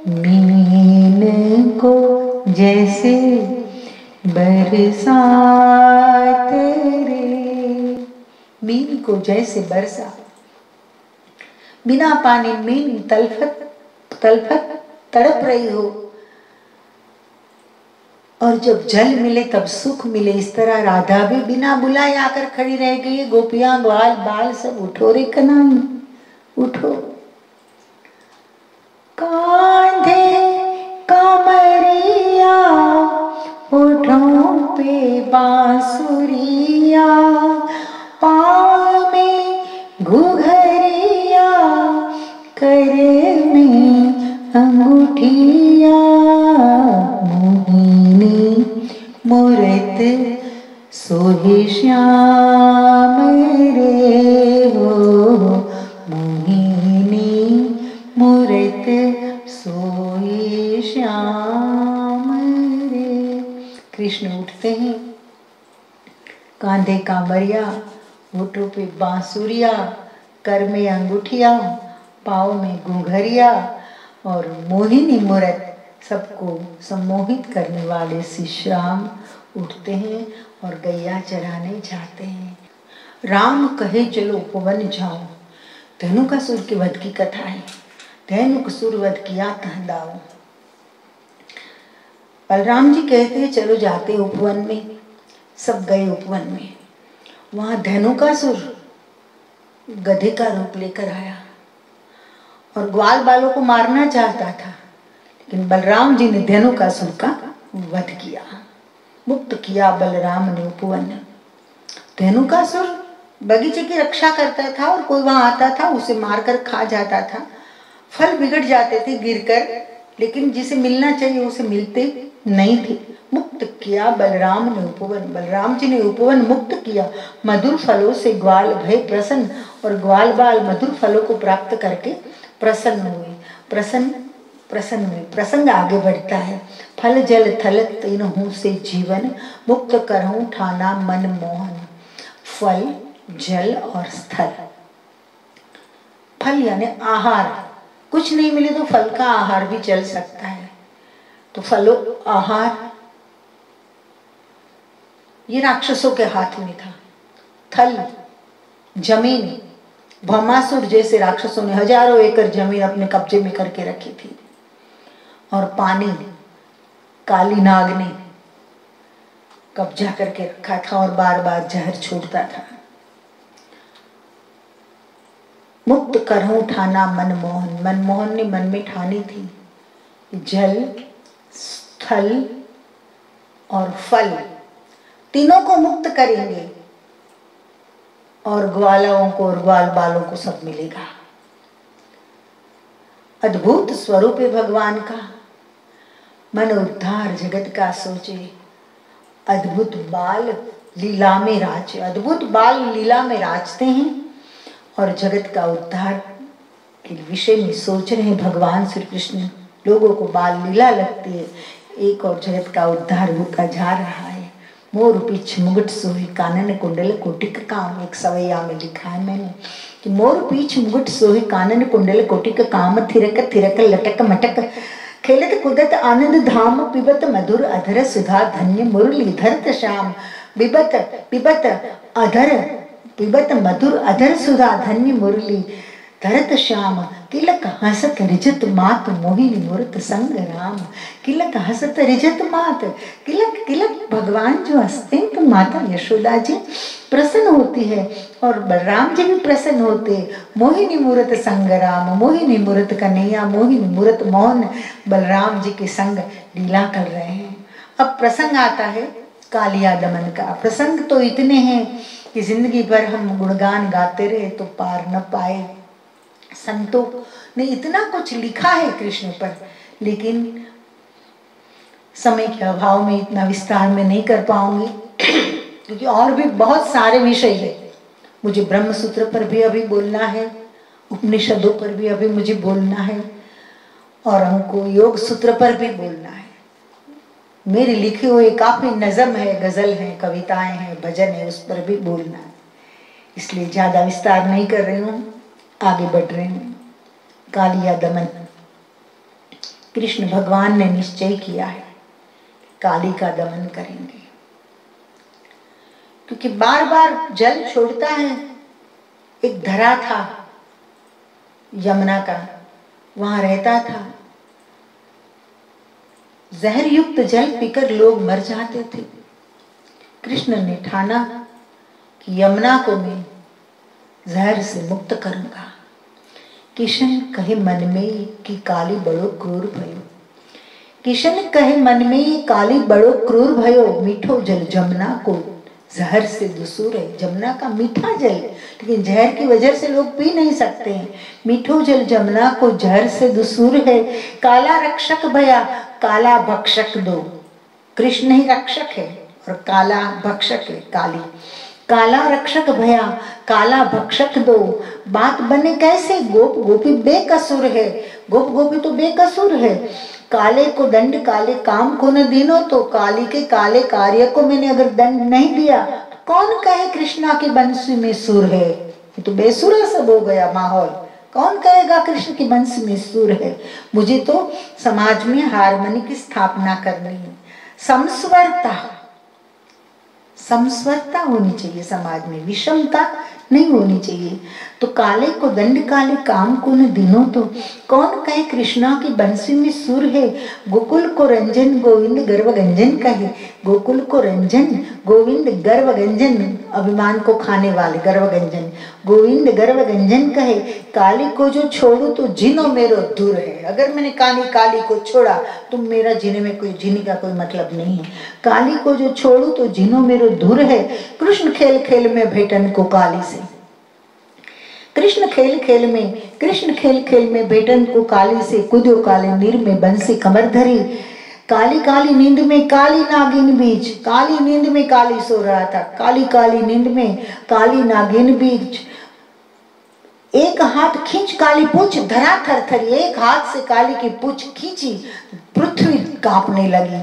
Speaker 1: मीन को जैसे बरसात रे, मीन को जैसे बरसा। बिना पानी मीन तलफत तलफत तड़प रही हो, और जब जल मिले तब सुख मिले। इस तरह राधा भी बिना बुलाए आकर खड़ी रह गई। गोपियां ग्वाल बाल सब उठो रे कनाई, उठो। कांधे कमरिया होठों पे बांसुरिया, पाँव में घुघरिया, कर में अंगूठिया, मोहिनी मूरत सोहे श्याम रे हो, मोहिनी मूरत सोहे श्याम रे। कृष्ण उठते हैं, कांधे कांवरिया, होठों पे बांसुरिया, कर में अंगूठिया, पाँव में घुंघरिया, और मोहिनी मूरत सबको सम्मोहित करने वाले श्री श्याम उठते हैं और गैया चराने जाते हैं। राम कहे चलो उपवन जाओ, धनुकासुर के वध की कथा है। धनुकासुर वध किया तह दाओ। बलराम जी कहते हैं चलो जाते उपवन में। सब गए उपवन में। वहां धनुकासुर गधे का रूप लेकर आया और ग्वाल बालों को मारना चाहता था, लेकिन बलराम जी ने धनुकासुर का वध किया, मुक्त किया बलराम ने उपवन। धनुकासुर बगीचे की रक्षा करता था और कोई वहां आता था उसे मारकर खा जाता था। फल बिगड़ जाते थे गिरकर, लेकिन जिसे मिलना चाहिए उसे मिलते नहीं थे। मुक्त किया बलराम ने उपवन। बलराम जी ने उपवन मुक्त किया। मधुर फलों से ग्वाल भय प्रसन्न, और ग्वाल बाल मधुर फलों को प्राप्त करके प्रसन्न हुए। प्रसन्न हुए। प्रसंग आगे बढ़ता है। फल जल थल तीनों से जीवन, मुक्त करहूं ठाना मन मोहन। फल जल और स्थल। फल यानी आहार, कुछ नहीं मिले तो फल का आहार भी चल सकता है। तो फलो आहार ये राक्षसों के हाथ में था। थल जमीन, भौमासुर जैसे राक्षसों ने हजारों एकड़ जमीन अपने कब्जे में करके रखी थी। और पानी, काली नाग ने कब्जा करके रखा था और बार बार जहर छोड़ता था। मुक्त करहूं ठाना मनमोहन। मनमोहन ने मन में ठानी थी, जल स्थल और फल तीनों को मुक्त करेंगे और ग्वालों को और ग्वाल बालों को सब मिलेगा। अद्भुत स्वरूप है भगवान का। मन उद्धार जगत का सोचे, अद्भुत बाल लीला में राज। अद्भुत बाल लीला में राजते हैं और जगत का उद्धार के विषय में सोच रहे हैं भगवान श्री कृष्ण। लोगों को बाल लीला लगती है, एक और जगत का उद्धार होता जा रहा है। मोर पीछ मुगट सोहे कानन कुंडल कोटिक काम। एक सवैया में लिखा है मैंने कि मोर पीछ मुगट सोहे कानन कुंडल कोटिक काम। थिरक थिरक लटक मटक खेलत कुदत आनंद धाम। पिबत मधुर अधर सुधा धन्य मुरली धरत श्याम। पिबत पिबत अधर पिबत मधुर अधर सुधा धन्य मुरली धरत श्याम। तिलक हसत रिजत मात मोहिनी मूरत संग राम। तिलक हसत रिजत मात, तिलक तिलक भगवान जो हंसते हैं तो माता यशोदा जी प्रसन्न होती है और बलराम जी भी प्रसन्न होते। मोहिनी मूरत संग राम, मोहिनी मूरत कन्हैया, मोहिनी मूरत मोहन बलराम जी के संग लीला कर रहे हैं। अब प्रसंग आता है कालिया दमन का। प्रसंग तो इतने हैं कि जिंदगी भर हम गुणगान गाते रहे तो पार न पाए। संतों ने इतना कुछ लिखा है कृष्ण पर, लेकिन समय के अभाव में इतना विस्तार में नहीं कर पाऊंगी क्योंकि और भी बहुत सारे विषय है। मुझे ब्रह्म सूत्र पर भी अभी बोलना है, उपनिषदों पर भी अभी मुझे बोलना है और हमको योग सूत्र पर भी बोलना है। मेरे लिखे हुए काफी नज़म है, गजल है, कविताएं हैं, भजन है, उस पर भी बोलना है। इसलिए ज्यादा विस्तार नहीं कर रही हूँ, आगे बढ़ रहे हैं। कालिया दमन। कृष्ण भगवान ने निश्चय किया है काली का दमन करेंगे, क्योंकि बार बार जल छोड़ता है। एक धरा था यमुना का, वहां रहता था, जहर युक्त जल पीकर लोग मर जाते थे। कृष्ण ने ठाना कि यमुना को मैं जहर से मुक्त करूंगा। किशन कहे मन में कि काली बड़ो क्रूर भयो, किशन कहे मन में काली बड़ो क्रूर भयो, मीठो जल जमुना को जहर से दूर है। जमुना का मीठा जल, लेकिन जहर की वजह से लोग पी नहीं सकते हैं। मीठो जल जमुना को जहर से दूर है। काला रक्षक भया काला भक्षक दो, कृष्ण ही रक्षक है और काला भक्षक है काली। काला रक्षक भया काला भक्षक दो, बात बने कैसे गोप गोपी बेकसूर है। गोप गोपी तो बेकसूर है। काले को दंड काले काम को न दीनो, तो काली के काले कार्य को मैंने अगर दंड नहीं दिया तो कौन कहे कृष्णा की बंसी में सुर है। ये तो बेसुरा सब हो गया माहौल। कौन कहेगा कृष्ण की बंसी में सुर है। मुझे तो समाज में हारमोनी की स्थापना करनी है। समस्वरता होनी चाहिए समाज में, विषमता नहीं होनी चाहिए। तो काले को दंड काले काम को न दीनो, तो कौन कहे कृष्णा की बंसी में सुर है। गोकुल को रंजन गोविंद गर्व गंजन कहे, गोकुल को रंजन गोविंद गर्व गंजन, अभिमान को खाने वाले गर्व गंजन, गोविंद गर्व गंजन कहे। काली को जो छोड़ू तो जिनो मेरो दूर है। अगर मैंने काली को छोड़ा तो मेरा जीने में कोई जीने का कोई मतलब नहीं है। काली को जो छोड़ू तो जिनो मेरो दूर है। कृष्ण खेल खेल में भेटन को काली से, कृष्ण खेल खेल में भेटन को काली से। कूदो काले नीर में बंसी कमर धरी, काली काली नींद में काली नागिन बीच। काली नींद में काली सो रहा था, काली काली नींद में काली नागिन बीच। एक हाथ खींच काली पूछ धरा थरथरी, एक हाथ से काली की पूछ खींची पृथ्वी कांपने लगी।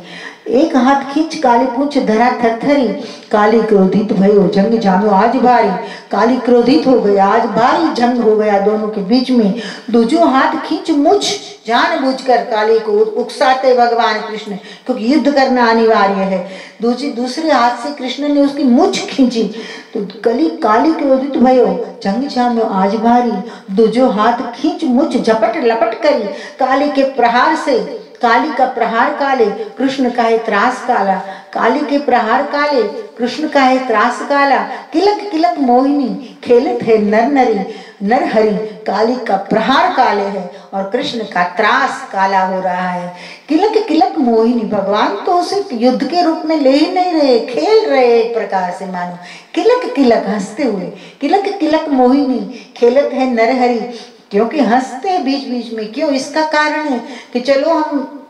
Speaker 1: एक हाथ खींच काली पूछ धरा थरथरी, काली क्रोधित भयो जंग जामो आज भारी। काली क्रोधित हो गया, आज भारी जंग हो गया दोनों के बीच में। दूजो हाथ खींच मुझ, जानबूझकर काली को उकसाते भगवान कृष्ण, क्योंकि युद्ध करना अनिवार्य है। दूसरे हाथ से कृष्ण ने उसकी मुझ खींची, तो काली क्रोधित भयो जंग जामो आज भारी। दूजो हाथ खींच मुझ झपट लपट करी, काली के प्रहार से काली का प्रहार काले, कृष्ण का है त्रास काला। काली के प्रहार काले, कृष्ण का है त्रास काला। किलक किलक मोहिनी खेलत है नर नरी, नर हरि। काली का प्रहार काले है और कृष्ण का त्रास काला हो रहा है। किलक किलक मोहिनी, भगवान तो उसे युद्ध के रूप में ले ही नहीं रहे, खेल रहे एक प्रकार से मानो। किलक किलक हंसते हुए, किलक किलक मोहिनी खेलत है नर हरि। क्योंकि हंसते बीच बीच में, क्यों? इसका कारण है कि चलो हम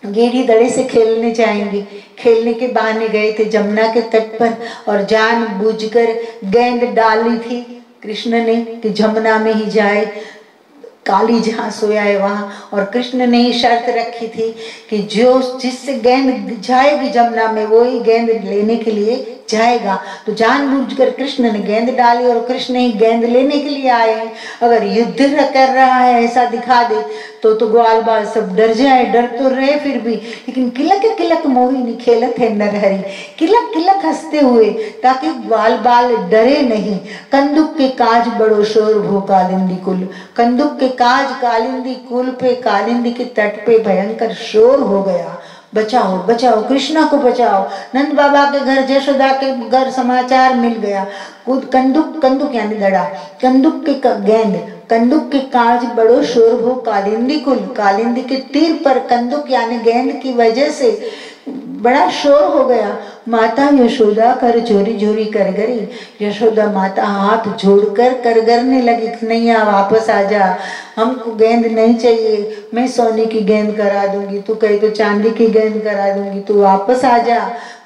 Speaker 1: गेड़ी दड़े से खेलने जाएंगे। खेलने के बहाने गए थे जमुना के तट पर और जानबूझकर गेंद डाली थी कृष्ण ने कि जमुना में ही जाए, काली जहाँ सोया है वहां। और कृष्ण ने ही शर्त रखी थी कि जो जिससे गेंद जाएगी जमुना में वो ही गेंद लेने के लिए जाएगा। तो जानबूझकर कृष्ण ने गेंद डाली और कृष्ण ही गेंद लेने के लिए आए हैं। अगर युद्ध कर रहा है ऐसा दिखा दे तो ग्वाल बाल सब डर जाए, डर तो रहे फिर भी। लेकिन किलक किलक मोहिनी खेलत है नरहरि, किलक किलक हंसते हुए ताकि ग्वाल बाल डरे नहीं। कंदुक के काज बड़ो शोर भो कालिंदी कुल, कंदुक के काज कालिंदी कुल पे, कालिंदी के तट पे भयंकर शोर हो गया। बचाओ बचाओ, कृष्णा को बचाओ। नंद बाबा के घर, जशोदा के घर समाचार मिल गया। कंदुक यानी दड़ा, कंदुक के गेंद, कंदुक के काज बड़ो शोर हो कालिंदी कुल। कालिंदी के तीर पर कंदुक यानी गेंद की वजह से बड़ा शोर हो गया। माता यशोदा कर जोरी जोरी कर गरी, यशोदा माता हाथ जोड़कर करगरने लगी, कन्हैया वापस आ जा, हमको गेंद नहीं चाहिए, मैं सोने की गेंद करा दूंगी, तू कहे तो चांदी की गेंद करा दूंगी, तू वापस आ जा,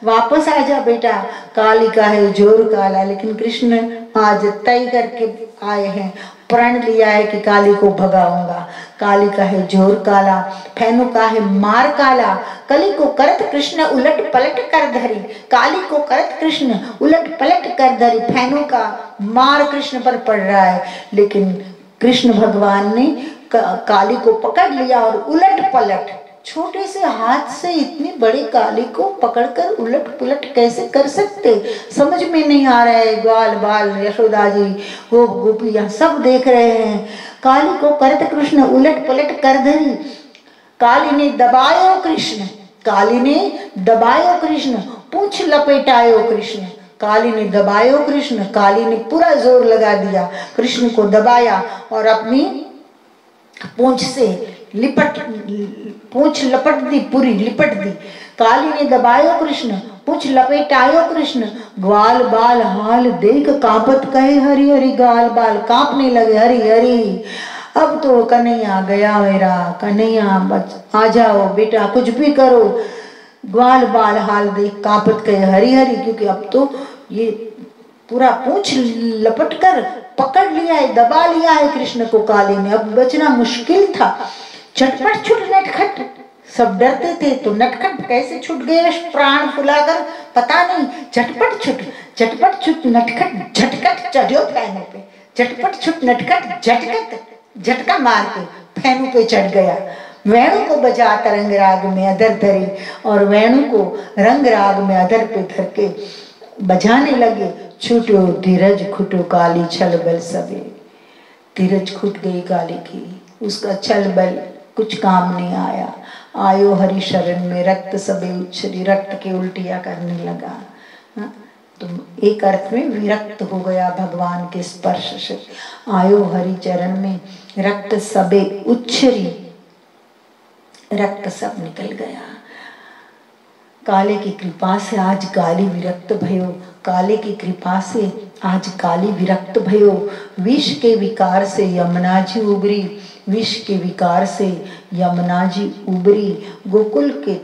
Speaker 1: वापस आ जा बेटा। काली का है जोर काला, लेकिन कृष्ण आज तय करके आए हैं, प्रण लिया है कि काली को भगाऊंगा। काली का है जोर काला, फैनु का है मार काला। कली को करत कृष्ण उलट पलट कर धरी, काली को करत कृष्ण उलट पलट कर धरी। फैनु का मार कृष्ण पर पड़ रहा है, लेकिन कृष्ण भगवान ने काली को पकड़ लिया और उलट पलट, छोटे से हाथ से इतनी बड़ी काली को पकड़कर उलट पुलट कैसे कर सकते, समझ में नहीं आ रहा है। ग्वाल बाल यशोदा जी गोप गोपियां सब देख रहे हैं। काली को करत कृष्ण उलट पलट कर धरी, काली ने दबायो कृष्ण, काली ने दबायो कृष्ण, पूंछ लपेटायो कृष्ण, काली ने दबायो कृष्ण, काली ने पूरा जोर लगा दिया, कृष्ण को दबाया और अपनी पूंछ से पूंछ लपट दी, पूरी लिपट दी। काली ने दबायो कृष्ण, पूंछ लपेटायो कृष्ण, ग्वाल बाल हाल देख कांपत कहे हरि हरि, गाल बाल कांपने लगे हरि हरि। अब तो कन्हैया गया मेरा, कन्हैया आ जाओ बेटा, कुछ भी करो। ग्वाल बाल हाल देख कांपत कहे हरि हरि, क्योंकि अब तो ये पूरा पूंछ लपट कर पकड़ लिया है, दबा लिया है कृष्ण को काली ने, अब बचना मुश्किल था। चटपट छुट नटखट, सब डरते थे तो नटखट कैसे छूट गए प्राण फुलाकर, पता नहीं। चटपट छुट नटखट, झटकट चढ़ो फैनों पे, चटपट छुट नटखट झटकट, झटका मार के फैनों पे चढ़ गया। वेणु को बजा तरंग राग में अधर धरी, और वेणु को रंग राग में अधर पे धर के बजाने लगे। छूटो धीरज खुटो काली छल बल सबे, धीरज खुट गई काली की, उसका छल बल कुछ काम नहीं आया। आयो हरि शरण में रक्त सबे उछरी, रक्त के उल्टियां करने लगा। तो एक अर्थ में विरक्त हो गया भगवान के स्पर्श से। आयो हरि चरण में रक्त सबे उच्छरी, रक्त सब निकल गया। काले की कृपा से आज काली विरक्त भयो, काले की कृपा से आज काली विरक्त भयो। विष के विकार से यमुना जी उबरी, विष के विकार से यमुना जी उबरी। गोकुल के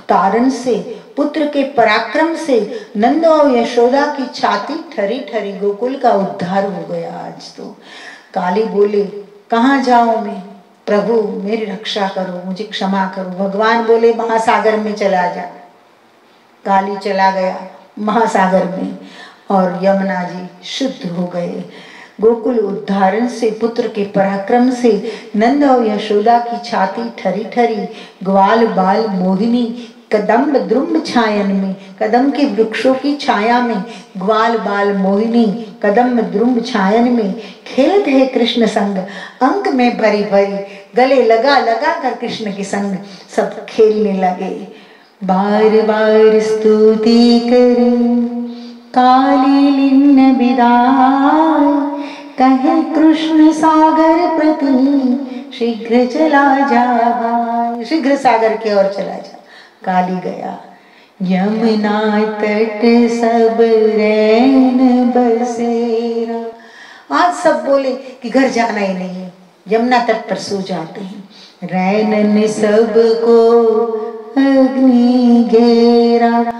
Speaker 1: तारण से, पुत्र के पराक्रम से नंद और यशोदा की छाती ठरी ठरी, गोकुल का उद्धार हो गया आज तो। काली बोले कहाँ जाऊं मैं, प्रभु मेरी रक्षा करो, मुझे क्षमा करो। भगवान बोले महासागर में चला जा। काली चला गया महासागर में और यमुना जी शुद्ध हो गए। गोकुल उद्धारण से, पुत्र के पराक्रम से नंद और यशोदा की छाती ठरी ठरी, ग्वाल बाल मोहिनी कदम्ब द्रुम्ब छायन में, कदम के वृक्षों की छाया में ग्वाल बाल मोहिनी कदम्ब द्रुम्ब छायन में खेलते हैं कृष्ण संग, अंक में भरी भरी, गले लगा लगा कर कृष्ण के संग सब खेलने लगे। बार बार स्तुति करे काली लीन विदाय, कहे कृष्ण सागर प्रति शीघ्र चला जा भाई, शीघ्र सागर की ओर चला जा। काली गया यमुना तट सब रैन बसेरा। आज सब बोले कि घर जाना ही नहीं है, यमुना तट पर सो जाते हैं। रैनन सबको अग्नि घेरा,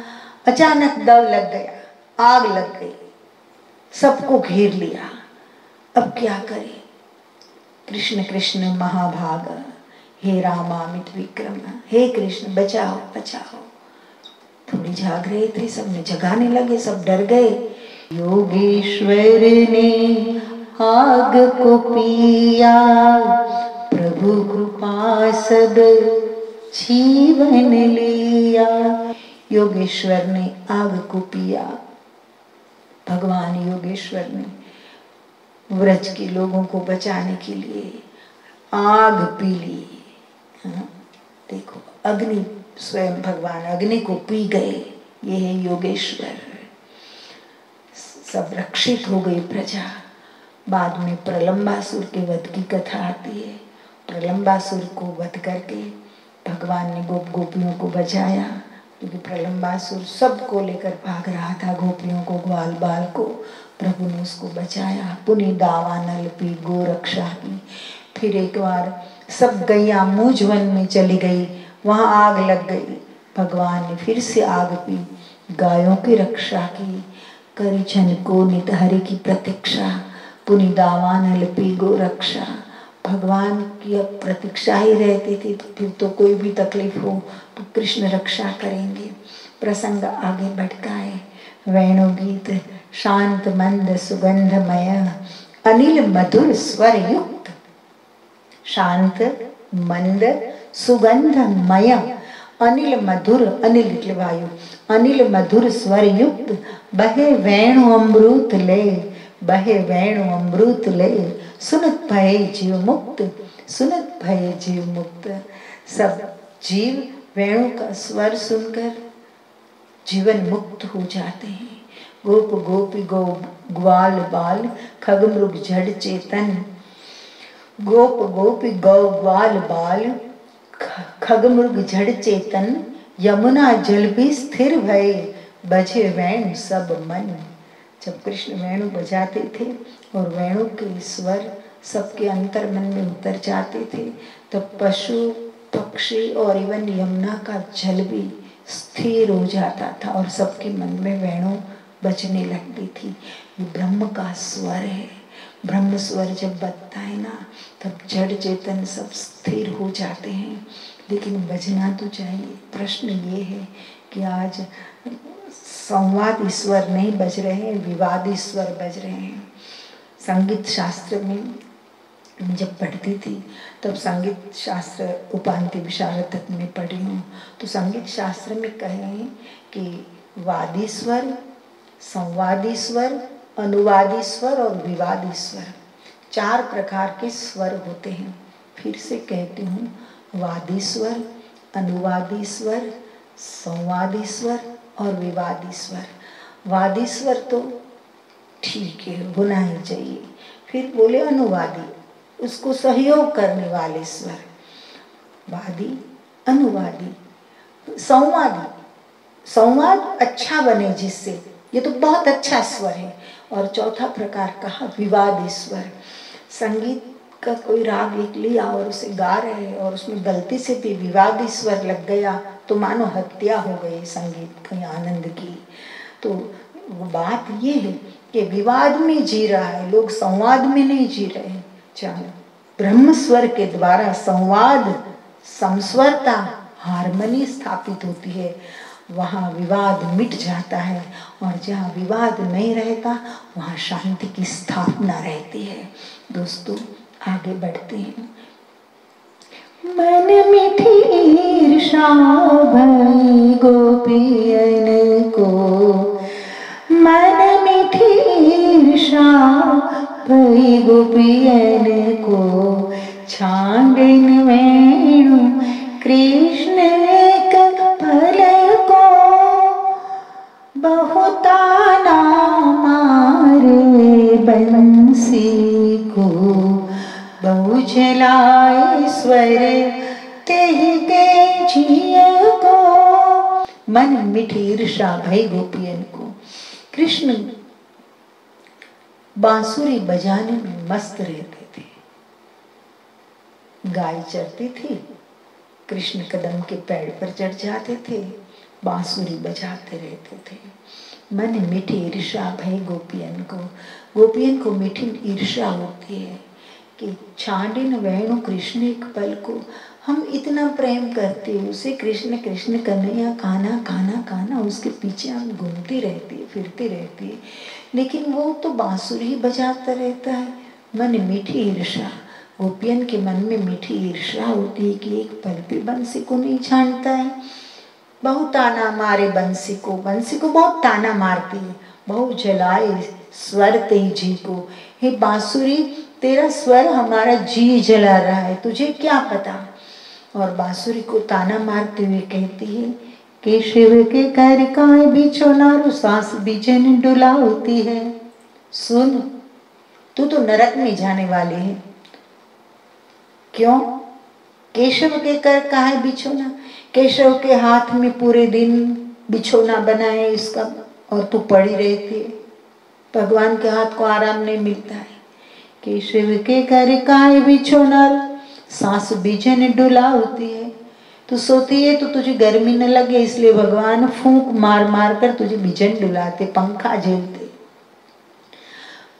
Speaker 1: अचानक दव लग गया, आग लग गई, सबको घेर लिया। अब क्या करे? कृष्ण कृष्ण महाभाग, हे रामामित विक्रम, हे कृष्ण बचाओ बचाओ। थोड़ी जाग रहे थे, सबने जगाने लगे, सब डर गए। योगेश्वर ने आग को पिया, प्रभु कृपा सब जीवन लिया। योगेश्वर ने आग को पिया, भगवान योगेश्वर ने व्रज के लोगों को बचाने के लिए आग पी ली। देखो अग्नि, स्वयं भगवान अग्नि को पी गए। ये है योगेश्वर। सब रक्षित हो गई प्रजा। बाद में प्रलंबासुर के वध की कथा आती है। प्रलंबासुर को वध करके भगवान ने गोप गोपियों को बचाया, क्योंकि प्रलंबासुर सबको लेकर भाग रहा था, गोपियों को, ग्वाल बाल को। प्रभु ने उसको बचाया। पुनि दावा नल पी गो रक्षा की। फिर एक बार सब गैया मूंज वन में चली गई, वहां आग लग गई। भगवान ने फिर से आग पी, गायों की रक्षा की। करी छन को नित हरि की प्रतीक्षा, पुनि दावा नल पी गो रक्षा। भगवान की अब प्रतीक्षा ही रहती थी, तो फिर तो कोई भी तकलीफ हो तो कृष्ण रक्षा करेंगे। प्रसंग आगे बढ़ता है। वेणु गीत शांत मंद सुगंधमय, अनिल मधुर स्वर युक्त। शांत मंद सुगंधमय अनिल मधुर, अनिल એટલે વાયુ, अनिल मधुर स्वर युक्त बहे वेणु अमृत ले, बहे वेणु अमृत ले, सुनत भये जीव मुक्त, सुनत भये जीव मुक्त। सब जीव वेणु का स्वर सुनकर जीवन मुक्त हो जाते हैं। गोप गोपी गो ग्वाल बाल खगमृग जड़ चेतन, गोप गोपी गौ ग्वाल बाल खगमृग जड़ चेतन, यमुना जल भी स्थिर भये बजे वेणु सब मन। जब कृष्ण वेणु बजाते थे और वेणु के स्वर सबके अंतर मन में उतर जाते थे, तब पशु पक्षी और इवन यमुना का जल भी स्थिर हो जाता था और सबके मन में वेणु बजने लगती थी। ये ब्रह्म का स्वर है। ब्रह्म स्वर जब बजता है ना, तब जड़ चेतन सब स्थिर हो जाते हैं। लेकिन बजना तो चाहिए। प्रश्न ये है कि आज संवाद स्वर नहीं बज रहे हैं, विवादी स्वर बज रहे हैं। संगीत शास्त्र में जब पढ़ती थी तब संगीत शास्त्र उपांति विशारद में पढ़ी हूँ, तो संगीत शास्त्र में कहे हैं कि वादी स्वर, संवादी स्वर, अनुवादी स्वर और विवादी स्वर, 4 प्रकार के स्वर होते हैं। फिर से कहती हूँ, वादी स्वर, अनुवादी स्वर, संवादी स्वर और विवादी स्वर। वादी स्वर तो ठीक है, होना ही चाहिए। फिर बोले अनुवादी, उसको सहयोग करने वाले स्वर, वादी, अनुवादी, संवादी, संवाद अच्छा बने जिससे, ये तो बहुत अच्छा स्वर है। और चौथा प्रकार कहा विवादी स्वर। संगीत का कोई राग एक लिया और उसे गा रहे और उसमें गलती से भी विवादी स्वर लग गया तो मानो हत्या हो गई संगीत के आनंद की। तो बात ये है कि विवाद में जी रहा है, लोग संवाद में नहीं जी रहे हैं। चलो, ब्रह्म स्वर के द्वारा संवाद, समस्वरता, हार्मनी स्थापित होती है, वहाँ विवाद मिट जाता है। और जहाँ विवाद नहीं रहता वहाँ शांति की स्थापना रहती है। दोस्तों, आगे बढ़ते हैं। मन मीठी ईर्षा भई गोपियन को, मन मीठी ईर्षा भई गोपियन को, छांडिन वेणु कृष्ण फल को, बहुताना मारे बंसी को, बहु जलाए स्वर तेहि के जिय को। मन मीठी ईर्षा भई गोपियन को। कृष्ण बांसुरी बजाने में मस्त रहते थे। गाय चरती थी, कृष्ण कदम के पेड़ पर चढ़ जाते थे, बांसुरी बजाते रहते थे। मन मीठी ईर्षा भई गोपियन को। गोपियन को मीठी ईर्षा होती है कि छांडिन वेणु कृष्ण एक पल को, हम इतना प्रेम करते हैं उसे, कृष्ण कृष्ण कन्हैया कान्हा कान्हा कान्हा, उसके पीछे हम घूमती रहती है, फिरती रहती है, लेकिन वो तो बांसुरी ही बजाता रहता है। मन मीठी ईर्षा। गोपियन के मन में मीठी ईर्षा होती है कि एक पल भी बंसी को नहीं छानता है। बहुत ताना मारे बंसी को, बंसी को बहुत ताना मारती है। बहुत जलाए स्वर तेरी जी को, हे बांसुरी तेरा स्वर हमारा जी जला रहा है, तुझे क्या पता। और बांसुरी को ताना मारते हुए कहती है, केशव के कर काय बिछोना सांस बिजन डुला होती है। सुन, तू तो नरक में जाने वाले है। क्यों? केशव के कर काहे बिछोना, केशव के हाथ में पूरे दिन बिछोना बनाए इसका, और तू पड़ी रहती है। भगवान के हाथ को आराम नहीं मिलता है। केशव के कर काहे बिछोना सांस बिजन डुला होती है। तू सोती है तो तुझे गर्मी न लगे, इसलिए भगवान फूंक मार मार कर तुझे बिजन डुलाते, पंखा झेलते।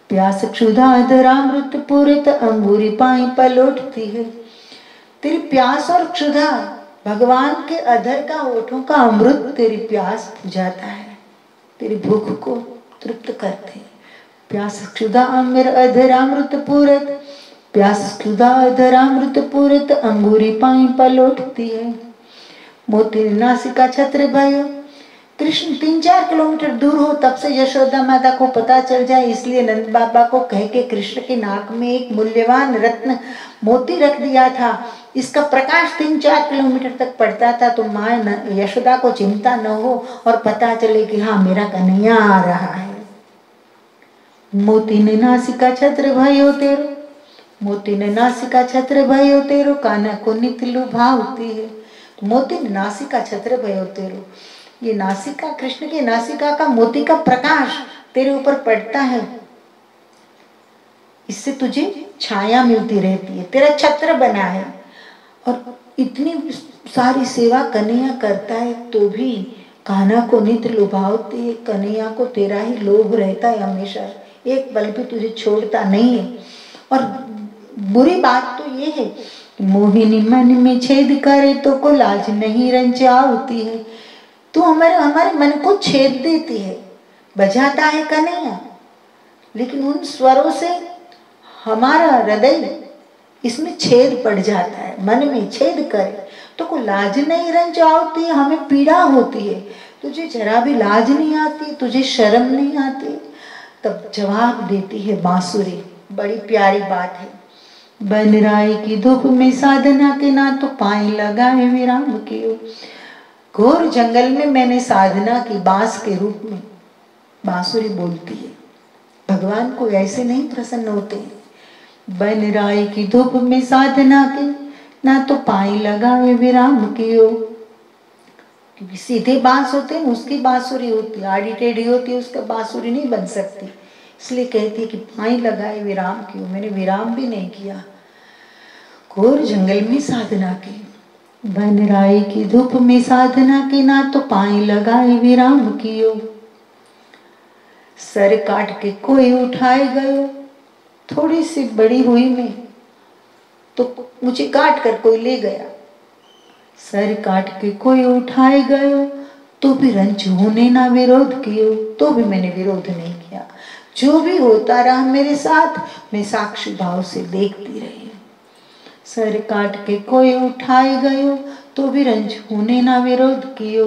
Speaker 1: प्यास क्षुधा अधरामृत पूरित अंगूरी पाई पलटती है। तेरी प्यास और क्षुधा भगवान के अधर का होठों का अमृत तेरी प्यास बुझाता है, तेरी भूख को तृप्त करते। प्यास क्षुधा अमर अधरामृत पूरित प्यास क्षुधा धरामृत पूरित अंगूरी पाई पलटती है। मोती नासिका छत्र भयो। कृष्ण 3-4 किलोमीटर दूर हो तब से यशोदा माता को पता चल जाए, इसलिए नंद बाबा को कह के कृष्ण के नाक में एक मूल्यवान रत्न मोती रख दिया था। इसका प्रकाश 3-4 किलोमीटर तक पड़ता था तो माँ यशोदा को चिंता न हो और पता चले कि हाँ मेरा कन्हैया आ रहा है। मोती ने नासिका छत्र भयो तेरो, मोती ने नासिका छत्र भयो तेरो, कान्हा को नित लुभावती है। मोती ने नासिका छत्र भयो तेरो, ये नासिका, कृष्ण की नासिका का मोती का प्रकाश तेरे ऊपर पड़ता है, इससे तुझे छाया मिलती रहती है, तेरा छत्र बना है। और इतनी सारी सेवा कन्हैया करता है तो भी कान्हा को नित लुभावती है। कन्हैया को तेरा ही लोभ रहता है हमेशा, एक पल भी तुझे छोड़ता नहीं है। और बुरी बात तो ये है कि मोहिनी मन में छेद करे तो को लाज नहीं रंचावती है। तू हमारे मन को छेद देती है, बजाता है कन्हैया, लेकिन उन स्वरों से हमारा हृदय इसमें छेद पड़ जाता है। मन में छेद करे तो को लाज नहीं रंचावती है, हमें पीड़ा होती है। तुझे जरा भी लाज नहीं आती, तुझे शर्म नहीं आती। तब जवाब देती है बांसुरी, बड़ी प्यारी बात है। बनराई की धूप में साधना के ना तो पाए लगाए विराम कियो। घोर जंगल में मैंने साधना की, बांस के रूप में बांसुरी बोलती है। भगवान को ऐसे नहीं प्रसन्न होते। बनराई की धूप में साधना के ना तो पाए लगाए विराम कियो। क्योंकि सीधे बांस होते हैं उसकी बांसुरी होती है, आड़ी टेढ़ी होती है उसका बांसुरी नहीं बन सकती। इसलिए कहती है कि पाई लगाए विराम क्यों, मैंने विराम भी नहीं किया, घोर जंगल में साधना की। बनराई की धूप में साधना की ना तो पाई लगाए विराम कियो। सर काट के कोई उठाए गयो, थोड़ी सी बड़ी हुई मैं तो मुझे काट कर कोई ले गया। सर काट के कोई उठाए गयो तो भी रंज होने ना विरोध कियो, तो भी मैंने विरोध नहीं किया। जो भी होता रहा मेरे साथ, मैं साक्षी भाव से देखती रही। सर काट के कोई उठाए गयो तो भी रंज होने ना विरोध कियो।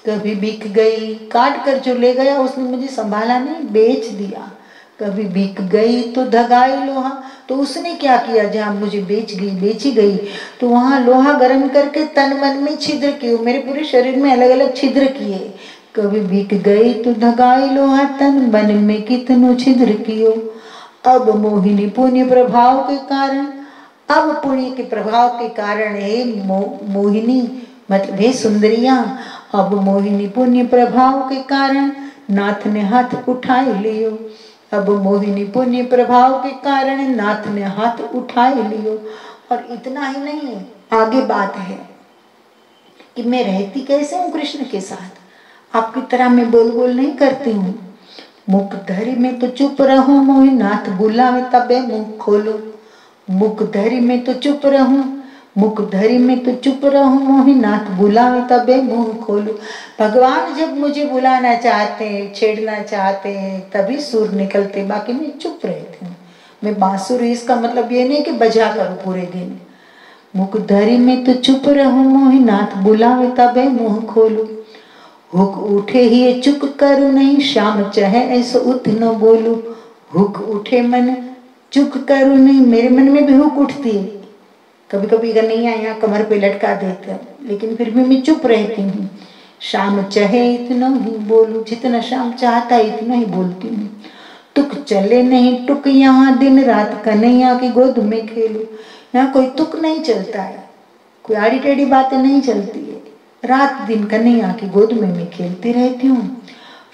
Speaker 1: कभी बिक गई, काट कर जो ले गया उसने मुझे संभाला नहीं, बेच दिया। कभी बिक गई तो धगाई लोहा, तो उसने क्या किया, जहाँ मुझे बेची गई तो वहां लोहा गर्म करके तन मन में छिद्र किए, मेरे पूरे शरीर में अलग अलग छिद्र किए। कभी बिक गई तो धगाई लोहा, तन मन में कितनो छिद्र कियो। अब मोहिनी पुण्य प्रभाव के कारण, अब पुण्य के प्रभाव के कारण हे मोहिनी मतलब हे सुंदरियां, अब मोहिनी पुण्य प्रभाव के कारण नाथ ने हाथ उठाए लियो। अब मोहिनी पुण्य प्रभाव के कारण नाथ ने हाथ उठाए लियो। और इतना ही नहीं है, आगे बात है कि मैं रहती कैसे हूँ कृष्ण के साथ, आपकी तरह मैं बोल बोल नहीं करती हूँ। मुख धरी में तो चुप रहूं, मोहि नाथ बुलावे तबे मुंह खोलो। मुख धरी में तो चुप रहूं, मुख धरी में तो चुप रहूं, मोहि नाथ बुलावे तबे मुंह खोलो। भगवान जब मुझे बुलाना चाहते हैं, छेड़ना चाहते हैं, तभी सुर निकलते, बाकी मैं चुप रहती हूँ। मैं बांसुरी, इसका मतलब ये नहीं कि बजा करूँ पूरे दिन। मुख धरी में तो चुप रहूं, मोहि नाथ बुलावे तबे मुंह खोलो। हुक उठे ही चुप करूँ नहीं, श्याम चाहे ऐसो उठ न बोलू। हुक उठे मन चुप करूँ नहीं, मेरे मन में भी हुक उठती है। कभी कभी कन्हैया यहाँ कमर पे लटका देते हैं, लेकिन फिर भी मैं चुप रहती हूँ। शाम चाहे इतना ही बोलूं, जितना शाम चाहता है इतना ही बोलती हूँ। तुक चले नहीं टुक यहाँ दिन रात कन्हैया की गोद में खेलूं। यहाँ कोई तुक नहीं चलता है, कोई आड़ी टेढ़ी बातें नहीं चलती है। रात दिन कन्हैया की गोद में मैं खेलती रहती हूँ।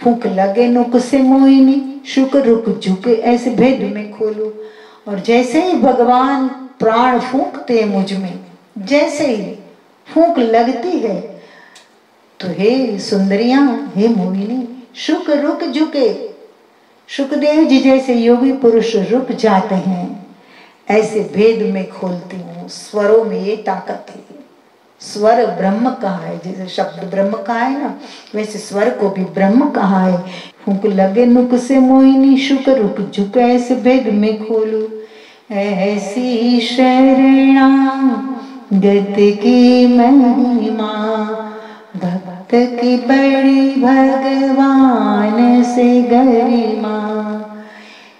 Speaker 1: फूंक लगे नुक से मोहिनी, शुक रुक झुके ऐसे भेद में खोलू। और जैसे ही भगवान प्राण फूंकते हैं मुझ में, जैसे ही फूंक लगती है तो हे सुंदरियां, हे मोहिनी, शुक रुक झुके। सुखदेव जी जैसे योगी पुरुष रुक जाते हैं, ऐसे भेद में खोलती हूँ। स्वरों में ये ताकत है। स्वर ब्रह्म कहा है, जैसे शब्द ब्रह्म कहा है ना, वैसे स्वर को भी ब्रह्म कहा है। फूंक लगे नुक से मोहिनी, शुक रुक झुके ऐसे भेद में खोलू। ऐसी शरणागत की महिमा, भक्त की बड़ी भगवान से गरिमा।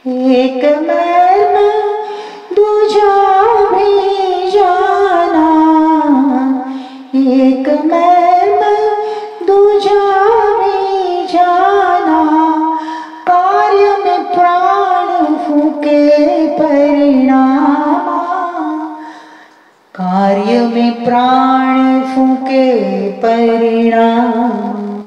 Speaker 1: एक मर्म दूजा भी जाना, एक मर्म दूजा भी जाना। कार्य में प्राण फूके परिणाम, कार्य में प्राण फूके परिणाम।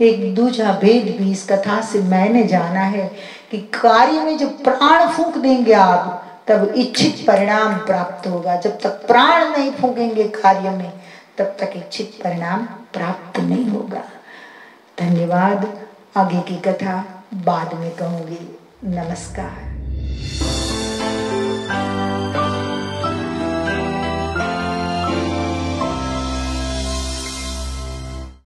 Speaker 1: एक दूजा भेद भी इस कथा से मैंने जाना है कि कार्य में जब प्राण फूंक देंगे आप, तब इच्छित परिणाम प्राप्त होगा। जब तक प्राण नहीं फूकेंगे कार्य में, तब तक इच्छित परिणाम प्राप्त नहीं होगा। धन्यवाद। आगे की कथा बाद में कहूंगी। नमस्कार।